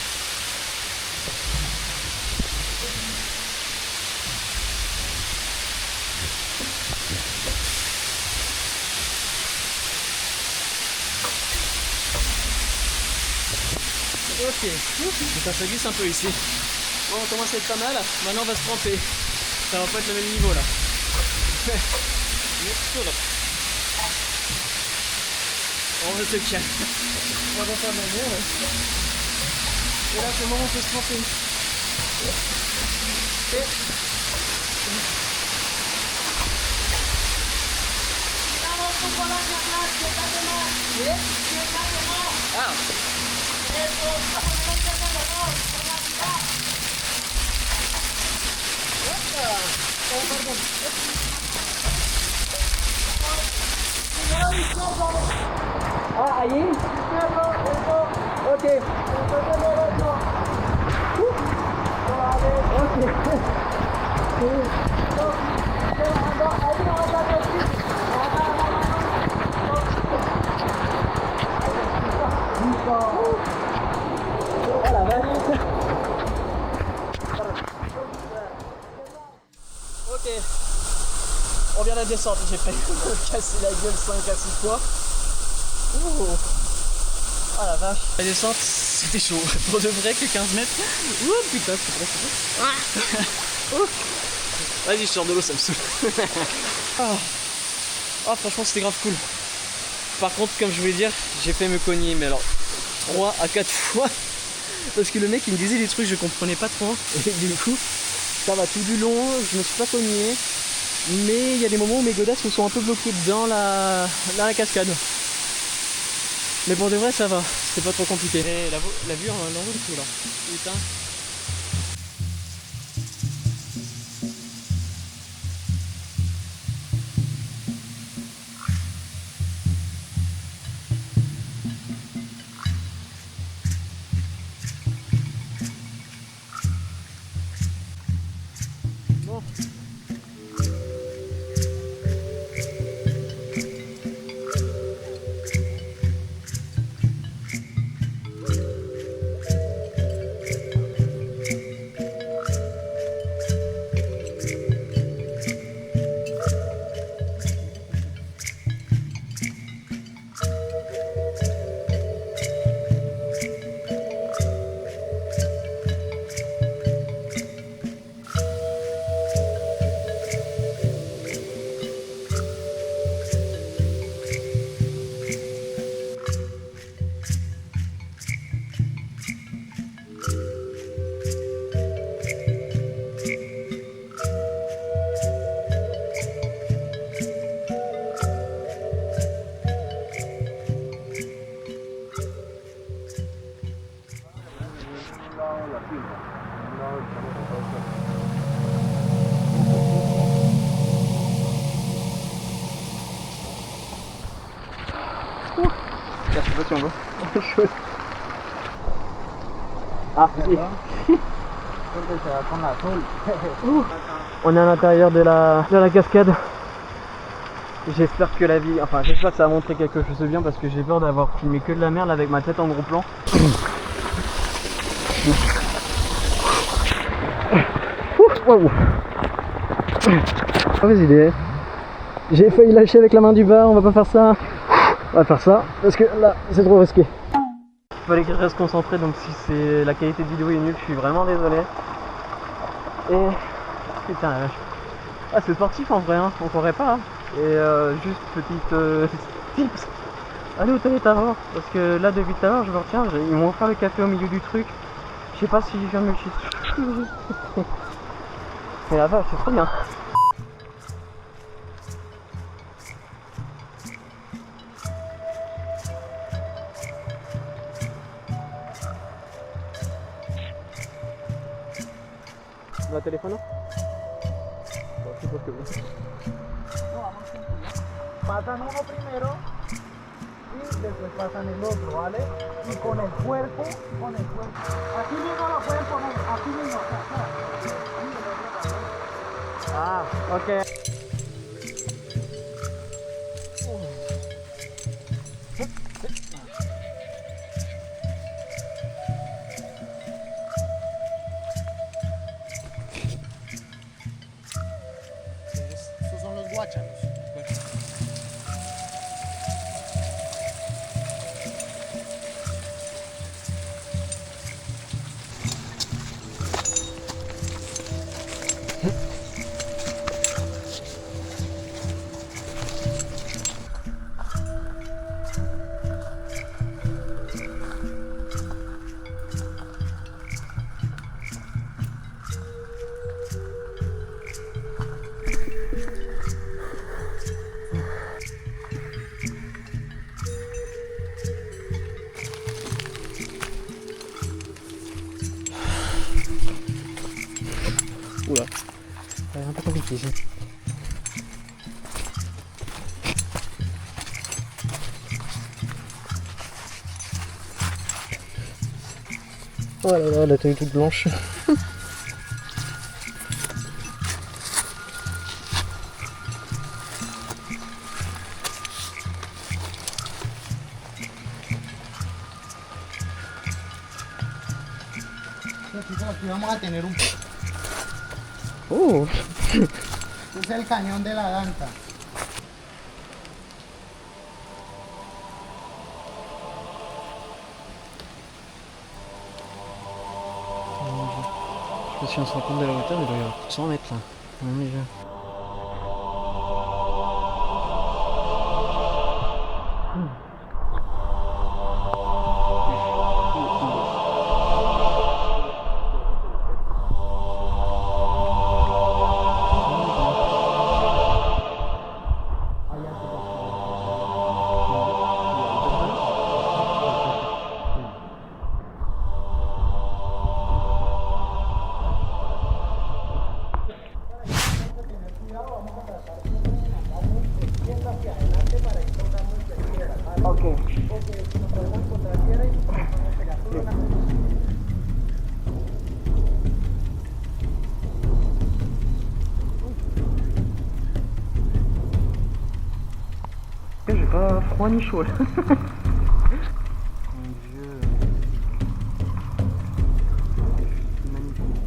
Ok, ça glisse un peu ici. Bon, on commence à être pas mal. Maintenant, on va se tremper. Ça va pas être le même niveau là. On va se calme. On va faire de la merde. Et là, c'est le moment où on peut se tremper. Et... Ah, ahí. Ok. Ok, on vient de descendre, j'ai failli me casser la gueule 5 à 6 fois. Ouh. Oh la vache. La descente, c'était chaud. Pour de vrai que 15 mètres. Ouh putain, c'est trop chaud. Vas-y, je sors de l'eau, ça me saoule. Ah, franchement, c'était grave cool. Par contre, comme je voulais dire, j'ai fait me cogner, mais alors 3 à 4 fois. Parce que le mec il me disait des trucs, je comprenais pas trop. Et du coup, ça va tout du long, je me suis pas cogné. Mais il y a des moments où mes godasses me sont un peu bloquées dans la cascade. Mais pour de vrai, ça va, c'était pas trop compliqué. Et la vue en haut du tout là. Putain. Bon. Je sais pas si on va. Ah, si. On est à l'intérieur de la cascade. J'espère que la vie, enfin j'espère que ça va montrer quelque chose de bien parce que j'ai peur d'avoir filmé que de la merde avec ma tête en gros plan. Wow. Mauvaise idée. J'ai failli lâcher avec la main du bas, on va pas faire ça. On va faire ça parce que là c'est trop risqué. Il fallait que je reste concentré, donc si la qualité de vidéo est nulle, je suis vraiment désolé. Et putain la vache. Ah c'est sportif en vrai, hein. On pourrait pas. Hein. Et juste petite tips. Allez aux toilettes avant, parce que là depuis tout à l'heure je me retiens, ils m'ont offert le café au milieu du truc. Je sais pas si je viens de me chier. Mais la vache c'est trop bien. ¿Va teléfono? Sí, porque... Pasan uno primero y después pasan el otro, ¿vale? Y con el cuerpo, Aquí mismo lo pueden poner, aquí mismo. Ah, ok. Esos son los guácharos. Oula, c'est un peu compliqué ici. Oh là là, la tenue toute blanche. Aquí vamos a tener un... Oh. Este es el cañón de la Danta. Je sais pas si on se rend compte de la hauteur, mais il doit y avoir plus de 100 mètres là. Oh mon Dieu. J'ai pas froid ni chaud là. Mon Dieu. C'est magnifique.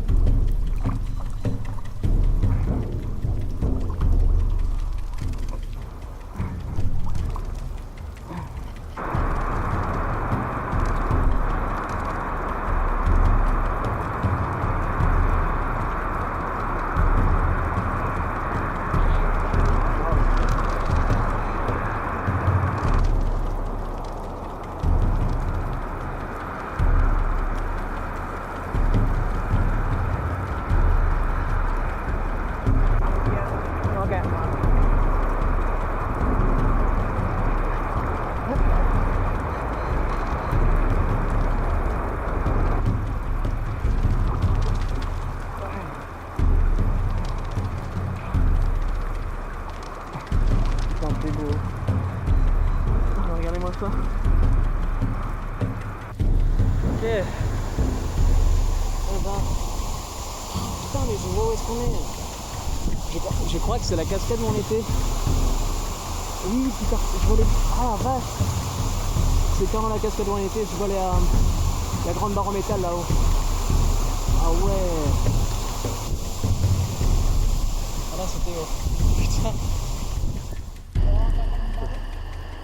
C'est beau. Oh, regardez-moi ça. Ok. Oh ben. Putain, mais je vois où est-ce qu'on est. Je crois que c'est la cascade où on était. Oui, putain, je vois les... Ah la vache. C'est quand la cascade où on était, je vois la grande barre en métal là-haut. Ah ouais. Ah là c'était haut. Putain.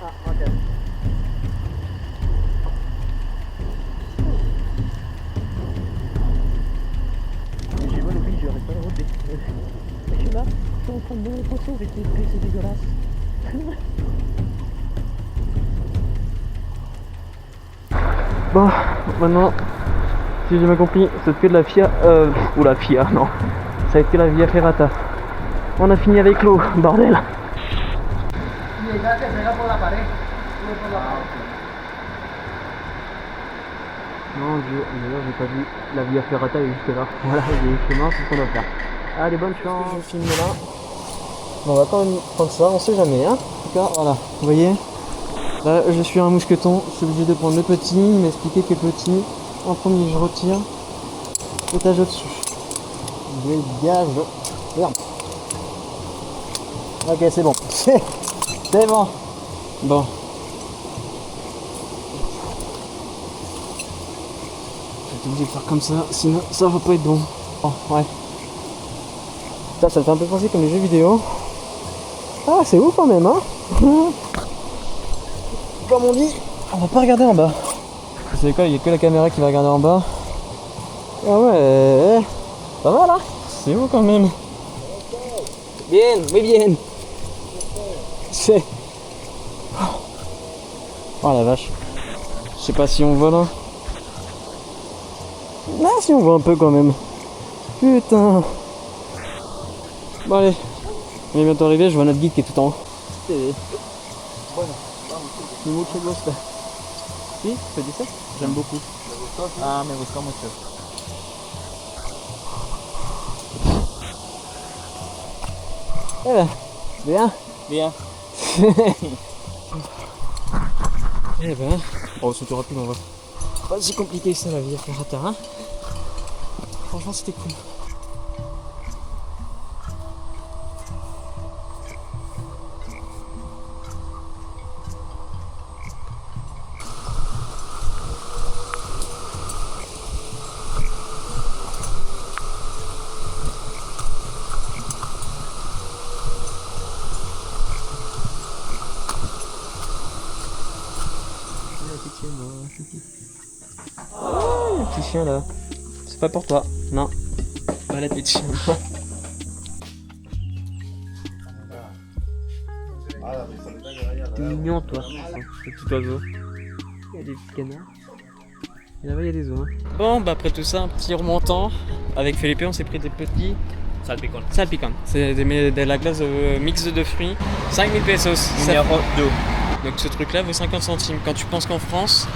Ah, ok. J'ai vois le but, je reste pas le route. Je suis là, je suis en train de me photos avec les prix, c'est dégueulasse. Bon, maintenant, si j'ai bien compris, c'est que de la FIA, ou la FIA, non. Ça a été la Via Ferrata. On a fini avec l'eau, bordel. Mon Dieu, d'ailleurs j'ai pas vu la Via Ferrata est juste là. Voilà, j'ai chemin, c'est ce qu'on doit faire. Allez, bonne chance. Je filme là. Bon, on va quand même prendre ça, on sait jamais, hein. En tout cas, voilà, vous voyez. Là, je suis un mousqueton, je suis obligé de prendre le petit, il m'a expliqué que petit. En premier, je retire. Étage au-dessus. Je dégage. Merde. Ok, c'est bon. C'est bon. Bon. Je vais obligé de faire comme ça, sinon ça va pas être bon. Oh, ouais. Ça fait un peu penser comme les jeux vidéo. Ah, c'est ouf quand même, hein. Comme on dit, on va pas regarder en bas. Vous savez quoi, il n'y a que la caméra qui va regarder en bas. Ah ouais, ça va là. C'est haut quand même. Bien, oui bien. C'est... Oh la vache. Je sais pas si on voit là. Ah si on voit un peu quand même. Putain. Bon allez. On est bientôt arrivé, je vois notre guide qui est tout en haut. Me mucho gusta. Si, tu dis ça? J'aime beaucoup. Ah, me gusta mucho. Bien. Bien. Eh ben, oh, c'était rapide en vrai. Pas si compliqué que ça la vie à faire à terrain. Franchement, c'était cool. Oh, le petit chien là. C'est pas pour toi. Non. Pas la petite chien. T'es mignon toi, ce petit oiseau. Il y a des petits canards. Et là-bas il y a des oiseaux. Bon, bah après tout ça, un petit remontant. Avec Felipe, on s'est pris des petits Salpicón. salpicón. C'est de la glace mix de fruits. 5000 pesos. Numéro 2. Donc ce truc là vaut 50 centimes. Quand tu penses qu'en France,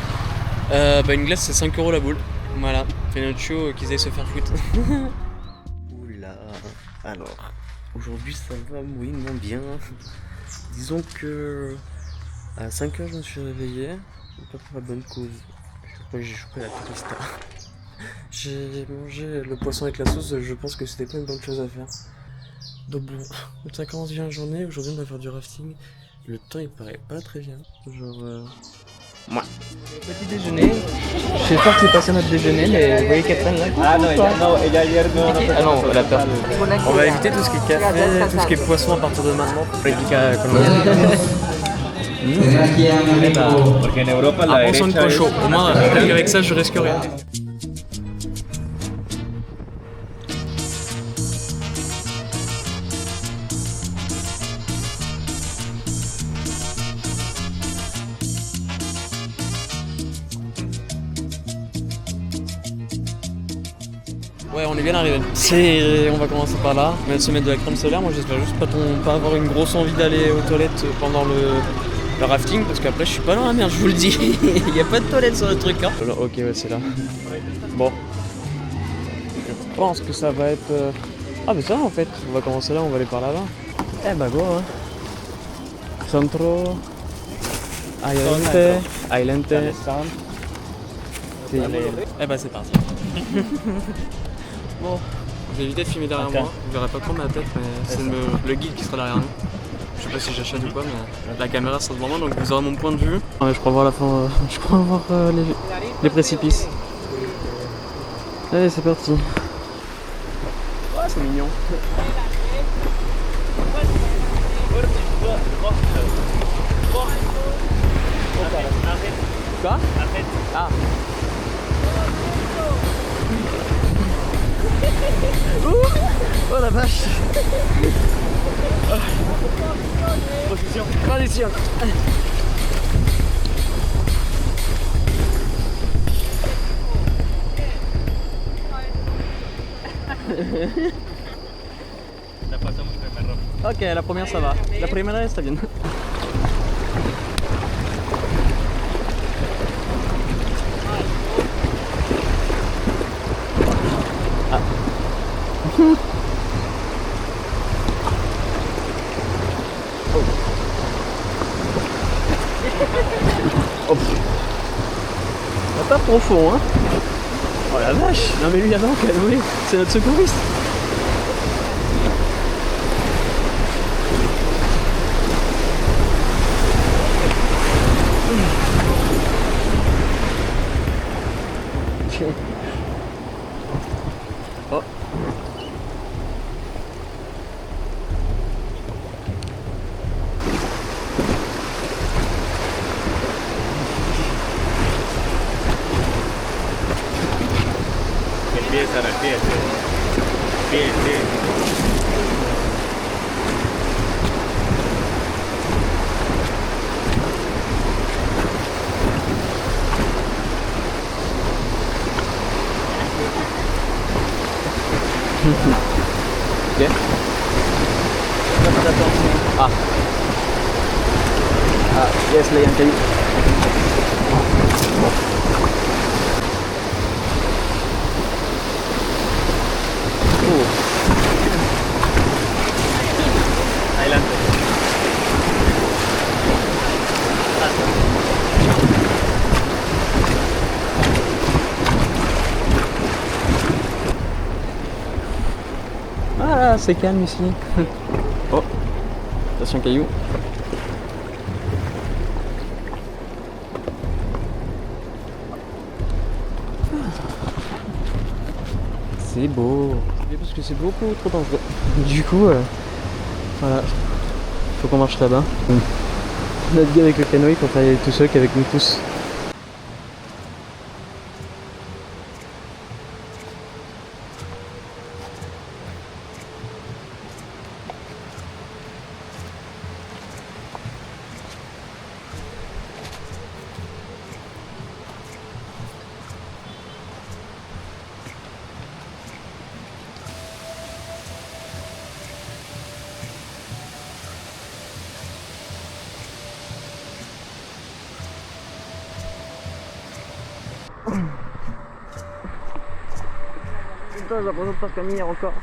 une glace c'est 5 € la boule. Voilà, fait notre show qu'ils aillent se faire foutre. Oula, alors, aujourd'hui ça va moyennement bien. Disons que à 5 h je me suis réveillé, pas pour la bonne cause. Je crois que j'ai chopé la tourista. J'ai mangé le poisson avec la sauce, je pense que c'était pas une bonne chose à faire. Donc bon, ça commence bien la journée, aujourd'hui on va faire du rafting. Le temps il paraît pas très bien, genre... Petit déjeuner. J'espère que c'est passé notre déjeuner, mais vous voyez Catherine là. Ah non, ella ayer no. Ah non, elle a peur. On va éviter tout ce qui est café, tout ce qui est poisson à partir de maintenant. Porque en Europa la Un bon sang de derecha es... cochon, au moins avec ça je risque rien. Ouais, on est bien arrivé. On va commencer par là. On va se mettre de la crème solaire. Moi, j'espère juste pas avoir une grosse envie d'aller aux toilettes pendant le rafting, parce qu'après, je suis pas dans la merde, je vous le dis. Il y a pas de toilettes sur le truc, hein. Alors, ok, ouais, c'est là. Bon. Je pense que ça va être... Ah, mais ça va en fait. On va commencer là, on va aller par là-bas. Eh bah go hein. Centro. Ailente. Ailente. Eh bah, c'est parti. Bon, je vais éviter de filmer derrière moi, vous verrez pas trop ma tête, mais c'est le guide qui sera derrière nous. Je sais pas si j'achète ou pas, mais la caméra sera devant moi, donc vous aurez mon point de vue. Ouais, je crois voir la fin, je crois voir les précipices. Allez, c'est parti. Ouais, c'est mignon. Quoi? Ah. Oh la vache. Position. Ok, la première ça va. La primera está bien. Pas profond hein. Oh la vache. Non mais lui là-bas, calmez, c'est notre secouriste. Oh. Empieza, Bien, bien. Ok. Ah. Ah, yes, là il y a un caillou. Ah, c'est calme ici. Oh, attention caillou. C'est beau. Parce que c'est beaucoup trop dangereux. Du coup, voilà. Faut qu'on marche là-bas. Notre gars avec le canoë, il préfère y aller tout seul qu'avec nous tous. Putain, j'ai l'impression de pas finir encore.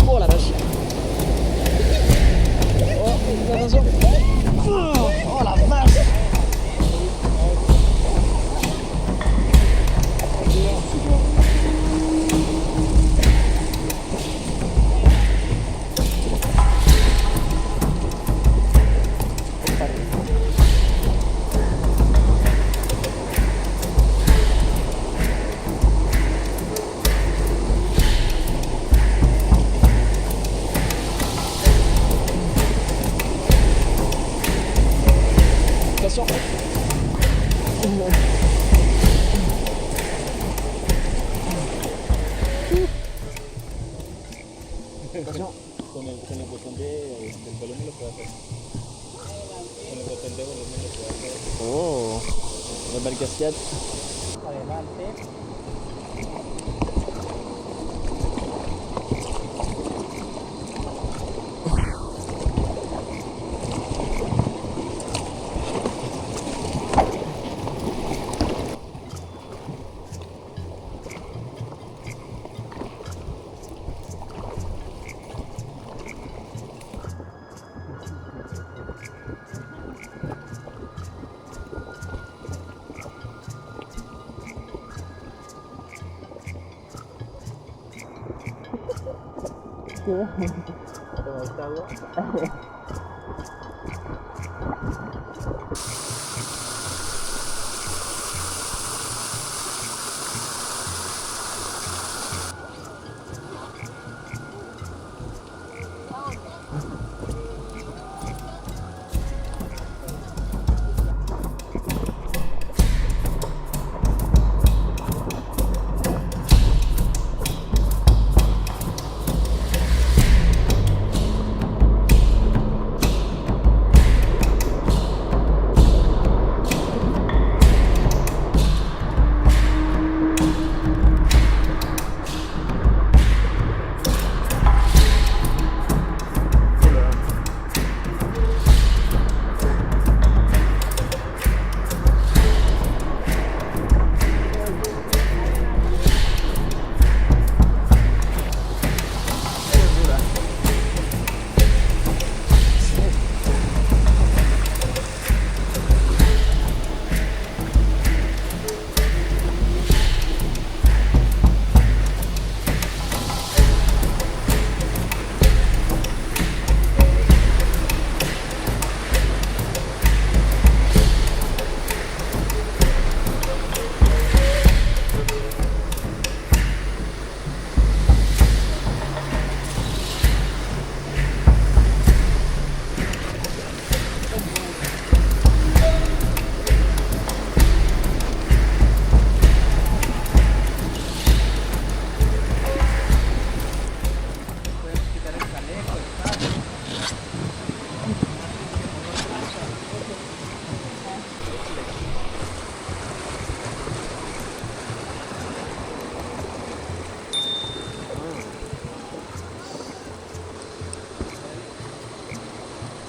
Oh la vache. Oh, attention. Oh la vache. Attention. Attention. Con el botón del volumen lo puedo hacer. Con el botón de volumen lo puedo hacer. Oh, la belle cascade. Adelante.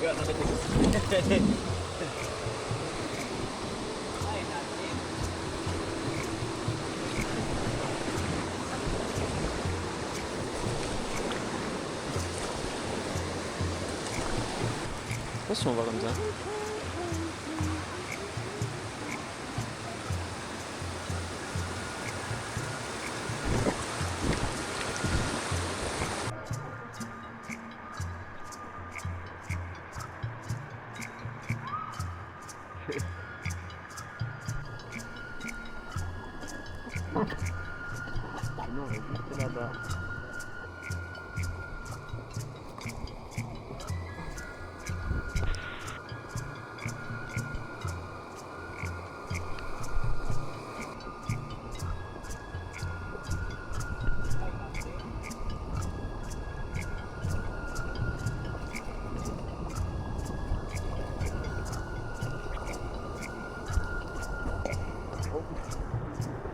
Je sais pas si on va comme ça. Non, juste là-bas.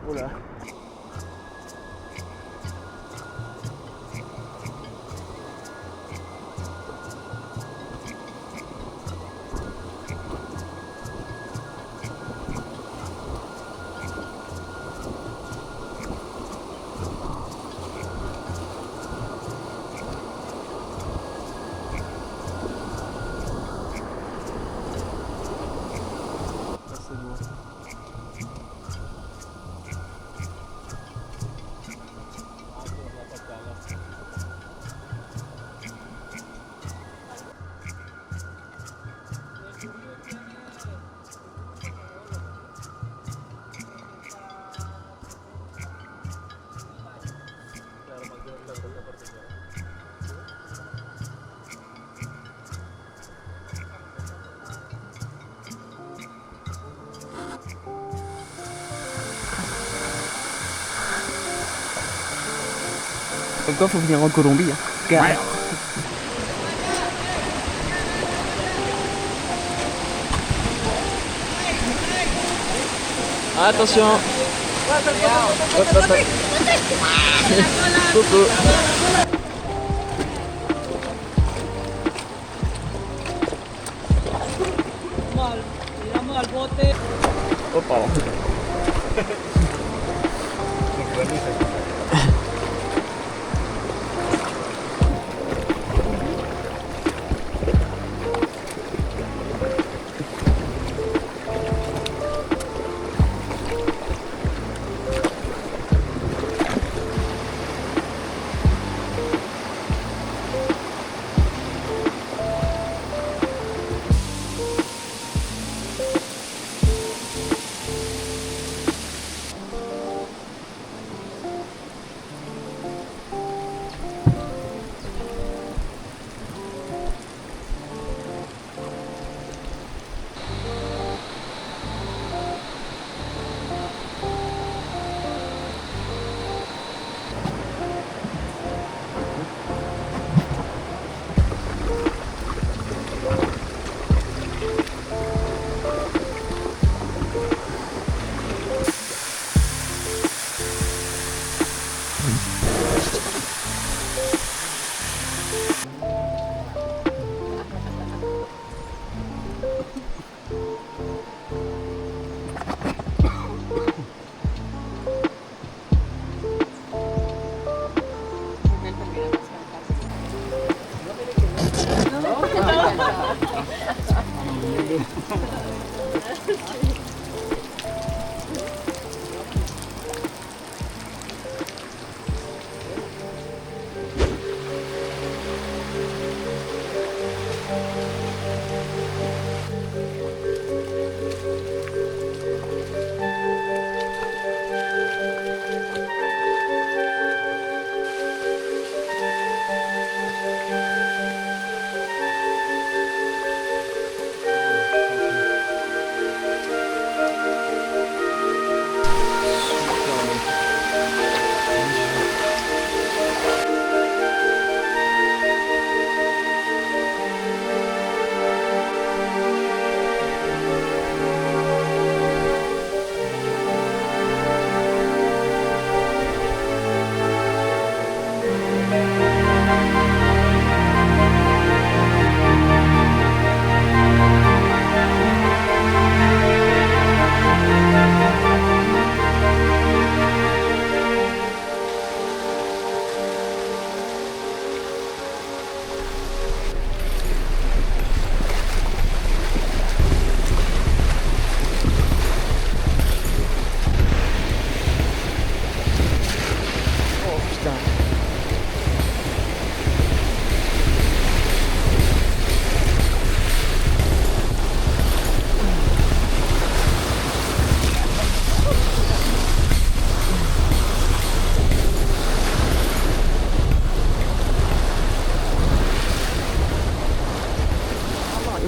Oula. Comme quoi, faut venir en Colombie. Hein. Carrément. Attention. Hop, hop, hop. Coucou. Oh, pardon.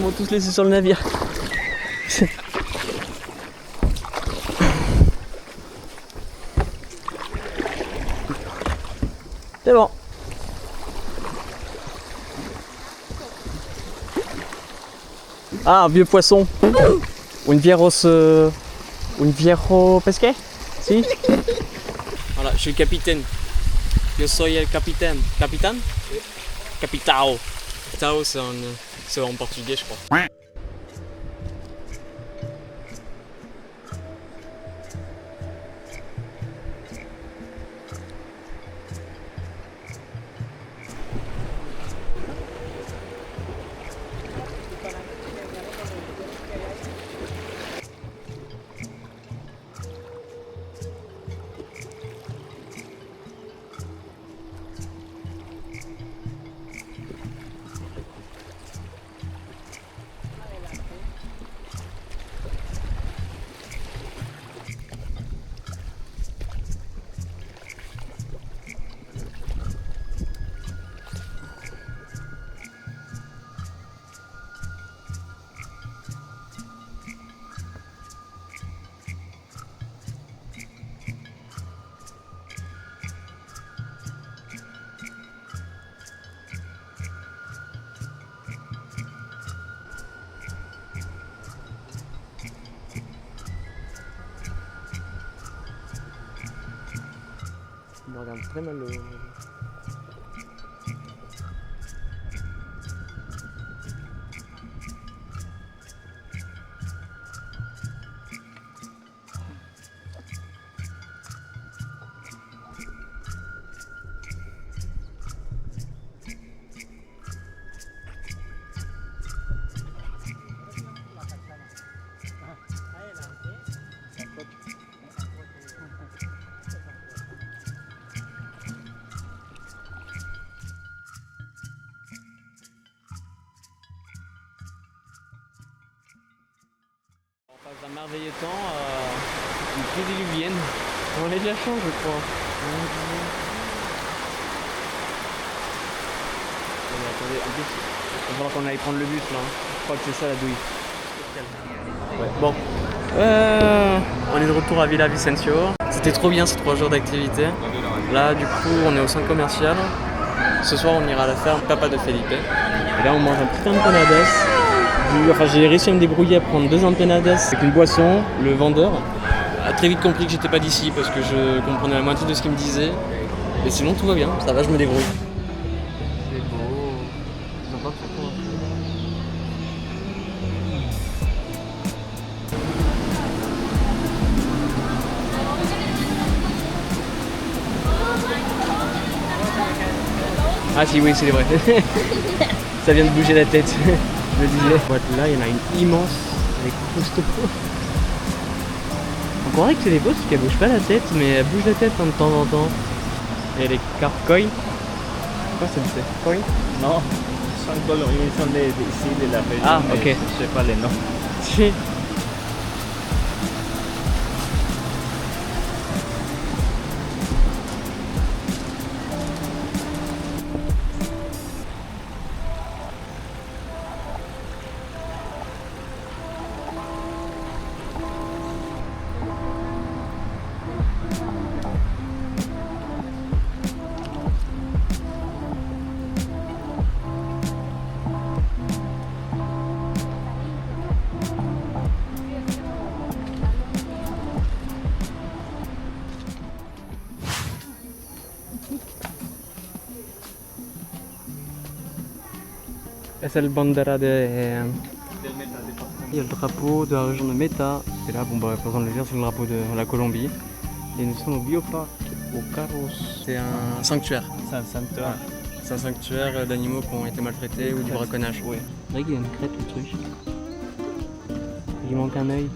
m'ont tous laissé sur le navire. C'est bon. Ah, un vieux poisson. Un viejo pesqué? Si? Voilà, je suis le capitaine. Yo soy el capitaine. Capitaine? Capitao. Capitao, c'est en portugais, je crois. Il me regarde très mal le... Un merveilleux temps, une pluie diluvienne. On a de la chance, je crois. Attendez, en plus, il va falloir qu'on aille prendre le bus là. Je crois que c'est ça la douille. Ouais. Bon, on est de retour à Villa Vicencio. C'était trop bien ces 3 jours d'activité. Là, du coup, on est au centre commercial. Ce soir, on ira à la ferme Papa de Felipe. Et là, on mange un petit empanadas. Enfin, j'ai réussi à me débrouiller à prendre 2 empanadas avec une boisson. Le vendeur a très vite compris que j'étais pas d'ici parce que je comprenais la moitié de ce qu'il me disait. Mais sinon, tout va bien, ça va, je me débrouille. C'est beau. Ils ont pas fait quoi. Ah si, oui, c'est vrai. Ça vient de bouger la tête. Je me disais. Là, il y en a une immense avec costaud. On croirait que c'est des bosses parce qu'elle bouge pas la tête, mais elle bouge la tête de temps en temps. Et les cartes koi. Quoi ça c'est? Koi? Non, ils sont ici de la région. Ah, ok. Je sais pas les noms. Si. C'est le bandera de... Il y a le drapeau de la région de Meta. Et là, bon, bah, par exemple, le vert, c'est le drapeau de la Colombie. Et nous sommes au bioparc, au Carros. C'est un sanctuaire. C'est un sanctuaire. C'est un sanctuaire d'animaux qui ont été maltraités ou du braconnage. Oui. C'est vrai qu'il y a une crête, le truc. Il manque un œil.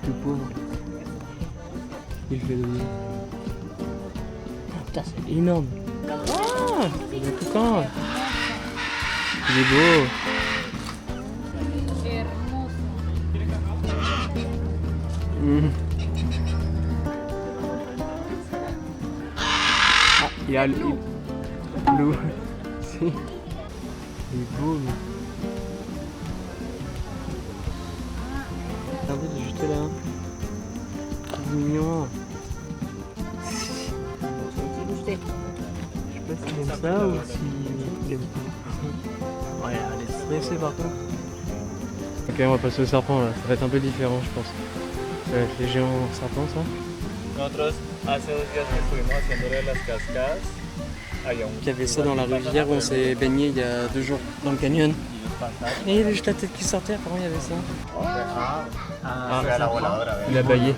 Le pauvre. Il fait de l'eau. Putain, c'est énorme. Ah, il y a tout quand. Il est beau. Ah, il y a le loup. Si. Il est beau, mais... regardez, il est juste là. C'est mignon. Je sais pas s'il aime ça ou s'il aime pas. Ouais, elle est stressée par contre. Ok, on va passer au serpent là, ça va être un peu différent je pense. Ça va être les géants serpents ça. Nosotros hace 2 días que estuvimos haciéndole las cascadas. Il y avait ça dans la rivière où on s'est baigné il y a 2 jours dans le canyon. Et il y avait juste la tête qui sortait, apparemment il y avait ça. Il a baillé.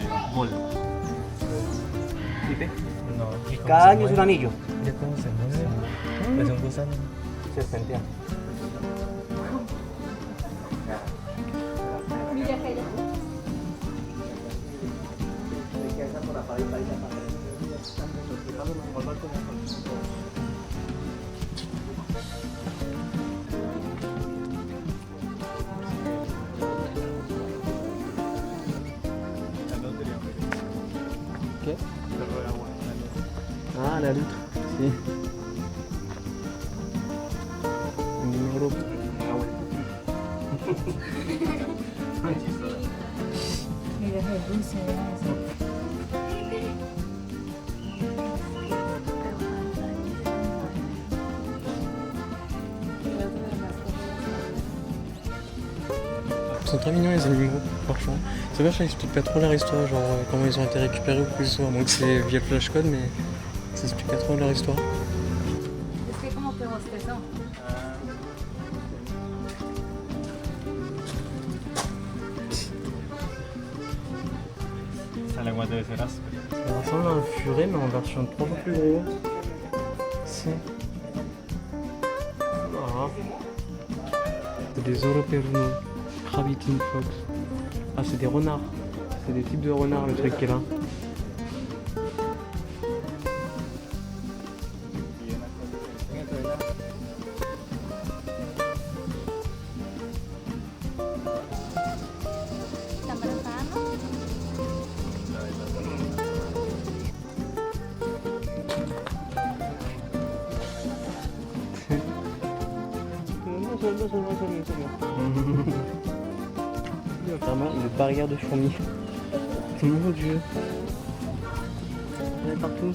Cada año es un anillo. Mira cómo se mueve. Es un gusano. Se sentea. Mira que Ok. Ah, la loutre. Si. Un numéro. mira qué dulce. Ils sont très mignons les animaux, franchement. C'est vrai, ça explique pas trop leur histoire, genre comment ils ont été récupérés ou plus souvent. Donc c'est via le flashcode, mais ça explique pas trop leur histoire. Es que como que bostezó. Esa lengua debe ser áspera. Ça ressemble à un furet, mais en version 3 fois plus gros. Si. Ah. C'est des Oroperuno, Crabbiting Fox. Ah, c'est des renards. C'est des types de renards, le truc qui est là. Il y a vraiment une barrière de fourmis. Mon dieu. Il y en a partout.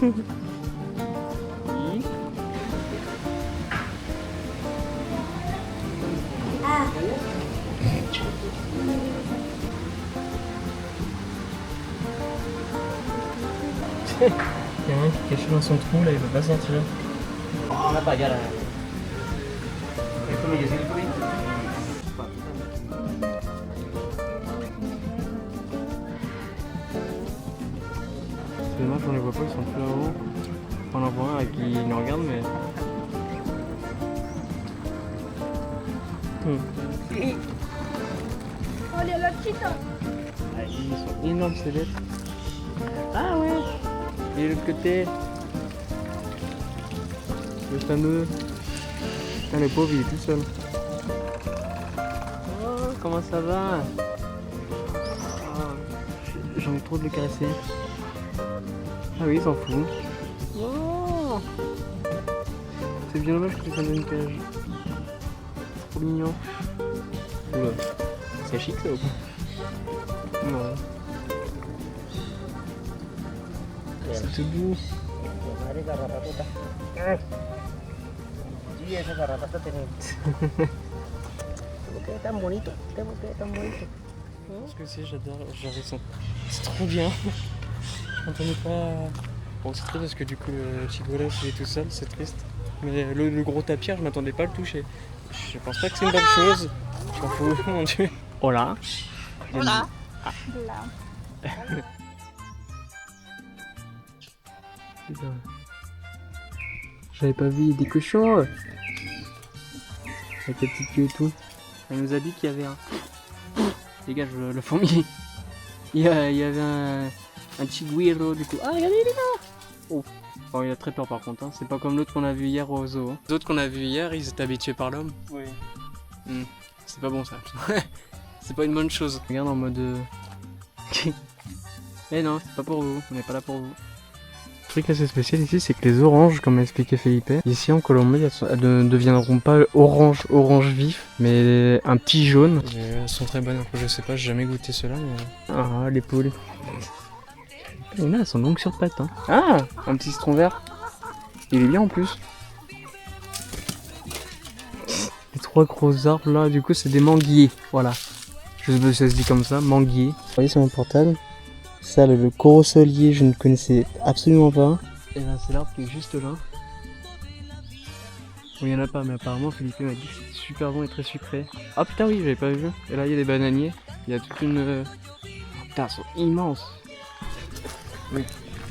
Il y en a un qui est caché dans son trou là, il veut pas sortir. Una para allá. C'est dommage qu'on les voit pas, ils sont plus là-haut. On en voit un qui nous regarde mais... Hola, Lorchito. Ah, ils sont énormes ces bêtes. Ah ouais. Et de l'autre côté. Le fameux. Putain, le pauvre il est tout seul. Oh, comment ça va? Oh, j'ai envie trop de le caresser. Ah oui, il s'en fout. Oh, c'est bien dommage que ça donne une cage. Trop mignon. Oula, c'est chic ça ou pas? Non. C'est tout doux. Madre garrapatota. Sí, esa garrapata tenés. ¿Cómo queda tan bonito? ¿Cómo queda tan bonito? Parce que si, j'adore, genre ils sont... C'est trop bien. Je m'entendais pas... Bon, c'est triste parce que du coup le Chigolas il est tout seul, c'est triste. Mais le gros tapir, je m'attendais pas à le toucher. Je pense pas que c'est une bonne chose. Je m'en fous, mon dieu. Hola. Hola. Ah. Putain. J'avais pas vu des cochons. Avec la petite queue et tout. Elle nous a dit qu'il y avait un... Dégage le fourmi. Il y avait un chiguiro du coup. Ah regardez il est là. Oh. Bon, il a très peur par contre, hein. C'est pas comme l'autre qu'on a vu hier au zoo. Les autres qu'on a vu hier, ils étaient habitués par l'homme. Oui. C'est pas bon ça. C'est pas une bonne chose. Regarde en mode... Eh non, c'est pas pour vous, on n'est pas là pour vous. Le truc assez spécial ici, c'est que les oranges, comme expliquait Felipe, ici en Colombie, elles ne deviendront pas orange vif, mais un petit jaune. Et elles sont très bonnes. Après, je sais pas, j'ai jamais goûté cela. Mais... Ah, les poules. Et là, elles sont longues sur pattes. Hein. Ah, un petit citron vert. Il est bien en plus. Les 3 gros arbres là, du coup, c'est des manguiers. Voilà. Je sais pas si ça se dit comme ça, manguiers. Vous voyez sur mon portable, ça, le corosolier, je ne connaissais absolument pas. Et là, c'est l'arbre qui est juste là. Bon, il y en a pas, mais apparemment, Philippe m'a dit que c'était super bon et très sucré. Ah putain, oui, j'avais pas vu. Et là, il y a des bananiers. Il y a toute une. Oh, putain, elles sont immenses. Oui.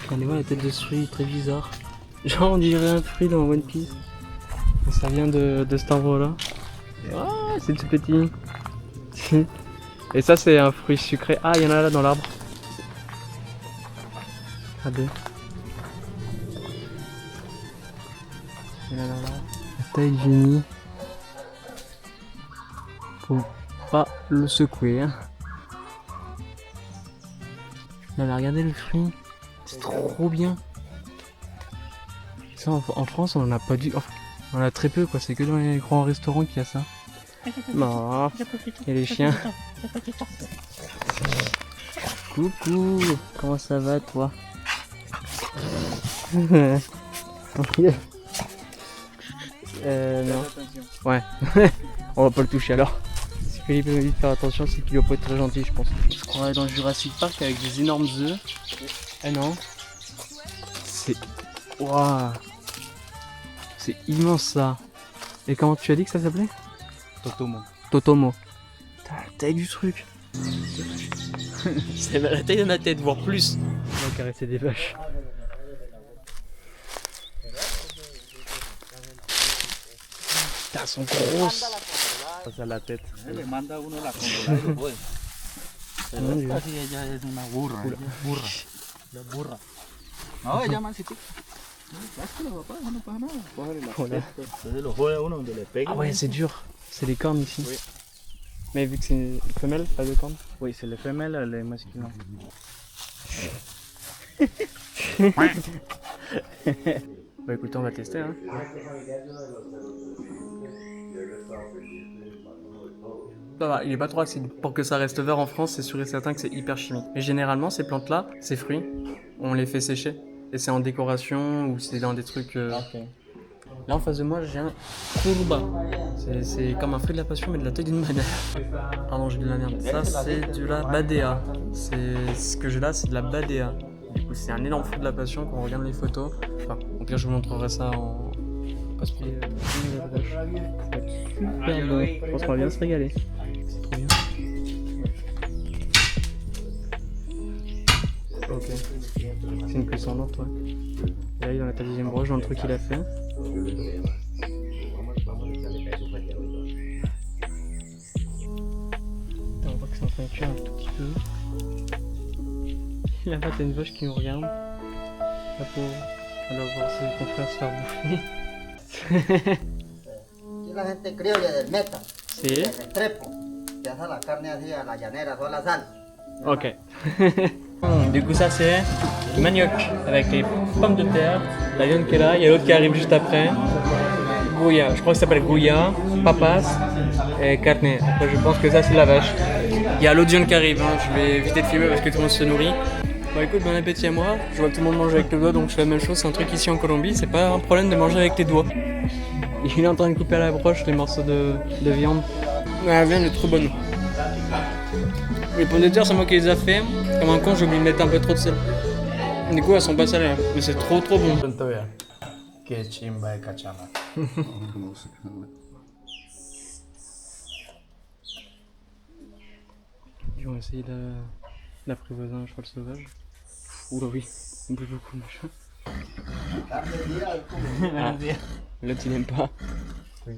Regardez-moi la tête de ce fruit, très bizarre. Genre, on dirait un fruit dans One Piece. Et ça vient de cet arbre là. Ah, c'est tout petit. Et ça, c'est un fruit sucré. Ah, il y en a là dans l'arbre. Regardez. Il y en a là. La taille du nid. Faut pas le secouer. Hein. Là, regardez le fruit. C'est trop bien. Ça, en France, on en a pas du. Enfin, on en a très peu, quoi. C'est que dans les grands restaurants qu'il y a ça. Non. Et les chiens. Coucou. Comment ça va, toi? Non. Ouais. On va pas le toucher alors. Si Philippe m'a dit de faire attention, c'est qu'il doit pas être très gentil, je pense. Je croirais dans le Jurassic Park avec des énormes œufs. Ah non. C'est. Waouh. C'est immense ça. Et comment tu as dit que ça s'appelait? Totomo. Totomo. Putain, la taille du truc. C'est la taille de ma tête, voire plus. On va caresser des vaches. Putain, elles sont grosses. Ça la tête. No, ella más chiquita. Ah ouais, c'est dur. C'est les cornes ici. Oui. Mais vu que c'est une femelle, pas de cornes. Oui, c'est les femelles, les masculins. Bah écoutez, on va tester. Hein. Ça va, il est pas trop acide. Pour que ça reste vert en France, c'est sûr et certain que c'est hyper chimique. Mais généralement, ces plantes-là, ces fruits, on les fait sécher. Et c'est en décoration ou c'est dans des trucs... Okay. Là en face de moi, j'ai un courba. C'est comme un fruit de la passion, mais de la taille d'une banane. Pardon, j'ai de la merde. Ça, c'est de la badea. Ce que j'ai là, c'est de la badea. Du coup, c'est un énorme fruit de la passion quand on regarde les photos. Enfin, au pire, je vous montrerai ça en passe-prix. Super bon. Je pense qu'on va bien se régaler. C'est trop bien. Ok. C'est une cuisson lente, ouais. Et là, il est dans la deuxième broche, dans le truc qu'il a fait. On voit que c'est en train de cuire un tout petit peu. Là-bas, t'as une vache qui nous regarde. La pauvre. Elle va voir ses confrères se faire bouffer. La gente criolla del Meta, Sí. de Restrepo, que hace la carne así a la llanera, con la sal. Ok. Du coup, ça c'est du manioc avec les pommes de terre, la viande qui est là, il y a l'autre qui arrive juste après. Gouya, je crois que ça s'appelle Gouya, papas et carne. Après, je pense que ça c'est la vache. Il y a l'autre viande qui arrive, hein. Je vais éviter de filmer parce que tout le monde se nourrit. Bon, écoute, bon appétit à moi. Je vois que tout le monde mange avec le doigt, donc je fais la même chose. C'est un truc ici en Colombie, c'est pas un problème de manger avec les doigts. Il est en train de couper à la broche les morceaux de viande. La viande est trop bonne. Les pommes de terre, c'est moi qui les ai fait. Comme un con, j'ai oublié de mettre un peu trop de sel. Du coup, elles sont pas salées, hein. Mais c'est trop bon. Que chimba de cachama. Ils vont essayer l'apprivoiser un cheval sauvage. Oula oui, on bouge beaucoup machin. Ah, l'autre il aime pas. Oui.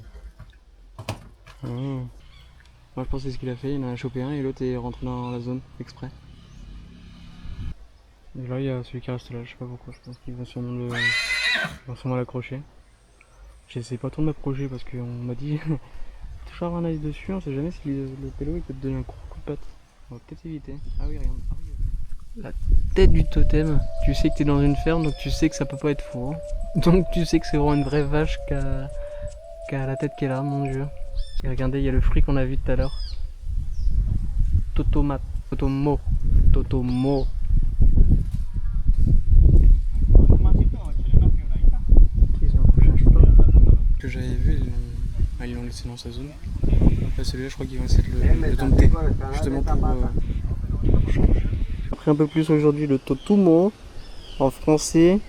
Oh. Moi je pense que c'est ce qu'il a fait, il en a chopé un et l'autre est rentré dans la zone exprès. Et là il y a celui qui reste là, je sais pas pourquoi, je pense qu'il va sûrement l'accrocher. J'essaie pas trop de m'approcher parce qu'on m'a dit toujours avoir un œil dessus, on sait jamais si le pélo il peut te donner un gros coup de patte. On va peut-être éviter. Ah oui regarde. Ah oui. La tête du totem. Tu sais que t'es dans une ferme, donc tu sais que ça peut pas être faux. Hein. Donc tu sais que c'est vraiment une vraie vache qui a la tête qui est là, mon dieu. Et regardez, il y a le fruit qu'on a vu tout à l'heure. Totomo. Que j'avais vu, ils l'ont laissé dans sa zone. Là, celui-là, je crois qu'ils vont essayer de le dompter, justement pour changer. J'ai appris un peu plus aujourd'hui le totomo en français.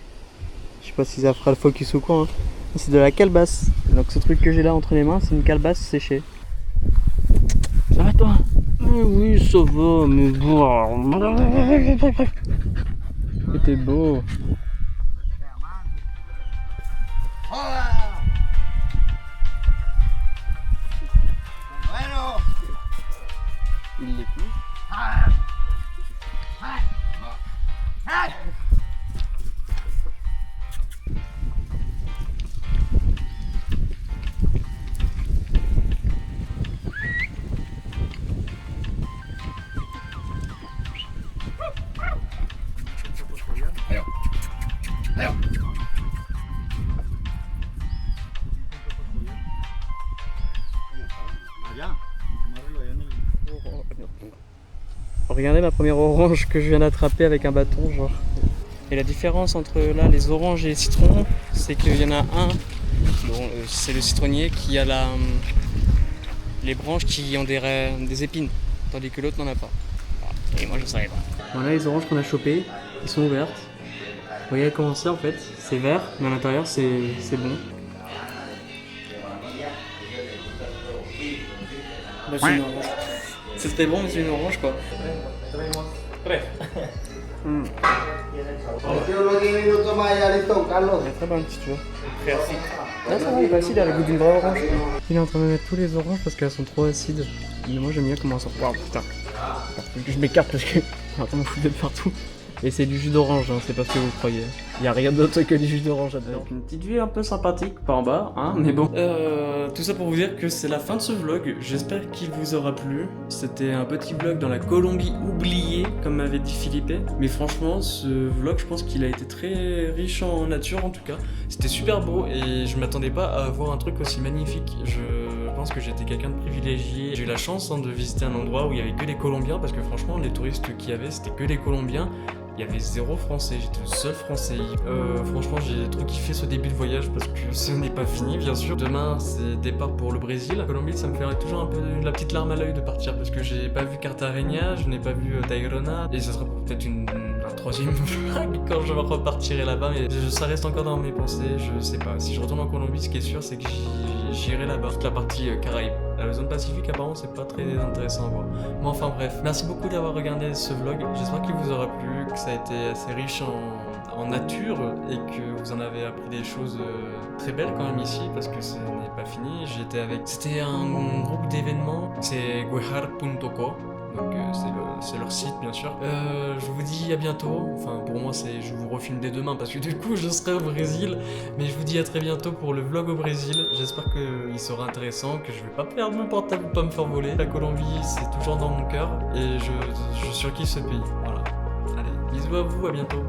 Je sais pas si ça fera le focus ou quoi. Hein. C'est de la calebasse. Donc ce truc que j'ai là entre les mains, c'est une calebasse séchée. Ça va toi? Oui, ça va, mais bon. C'était beau. Il l'est plus. Regardez ma première orange que je viens d'attraper avec un bâton, genre. Et la différence entre là les oranges et les citrons, c'est qu'il y en a un, bon, c'est le citronnier qui a les branches qui ont des épines, tandis que l'autre n'en a pas. Et moi je savais pas. Voilà les oranges qu'on a chopées, ils sont ouvertes. Vous voyez comment c'est en fait, c'est vert, mais à l'intérieur c'est bon. Bah, c'est une orange. C'est très bon, mais c'est une orange quoi. Bref. Très bonne petite, tu vois. Là ça va, il est facile, il a le goût d'une vraie orange. Il est en train de mettre tous les oranges parce qu'elles sont trop acides. Mais moi j'aime bien comment elles sont. Waouh putain. Je m'écarte parce que on me fout de partout. Et c'est du jus d'orange, hein, c'est pas ce que vous croyez. Il y a rien d'autre que du jus d'orange là-dedans. Une petite vue un peu sympathique par en bas, hein, mais bon. Tout ça pour vous dire que c'est la fin de ce vlog. J'espère qu'il vous aura plu. C'était un petit vlog dans la Colombie oubliée, comme m'avait dit Philippe. Mais franchement, ce vlog, je pense qu'il a été très riche en nature en tout cas. C'était super beau et je m'attendais pas à voir un truc aussi magnifique. Je pense que j'étais quelqu'un de privilégié. J'ai eu la chance de visiter un endroit où il y avait que des Colombiens parce que franchement, les touristes qu'il y avait, c'était que des Colombiens. Il y avait 0 français, j'étais le seul français. Franchement, j'ai trop kiffé ce début de voyage parce que ce n'est pas fini, bien sûr. Demain, c'est départ pour le Brésil. La Colombie, ça me ferait toujours un peu la petite larme à l'œil de partir parce que j'ai pas vu Cartagena, je n'ai pas vu Tayrona. Et ça sera peut-être un troisième vlog quand je repartirai là-bas. Mais ça reste encore dans mes pensées, je sais pas. Si je retourne en Colombie, ce qui est sûr, c'est que j'irai là-bas. Toute la partie Caraïbes. La zone Pacifique, apparemment, c'est pas très intéressant à voir. Mais enfin bref, merci beaucoup d'avoir regardé ce vlog. J'espère qu'il vous aura plu, que ça a été assez riche en nature et que vous en avez appris des choses très belles quand même ici parce que ce n'est pas fini. C'était un groupe d'événements, c'est guejar.co. Donc c'est leur site bien sûr. Je vous dis à bientôt. Enfin pour moi je vous refilme dès demain parce que du coup je serai au Brésil. Mais je vous dis à très bientôt pour le vlog au Brésil. J'espère qu'il sera intéressant, que je vais pas perdre mon portable ou pas me faire voler. La Colombie c'est toujours dans mon cœur et je surkiffe ce pays. Voilà. Allez, bisous à vous, à bientôt.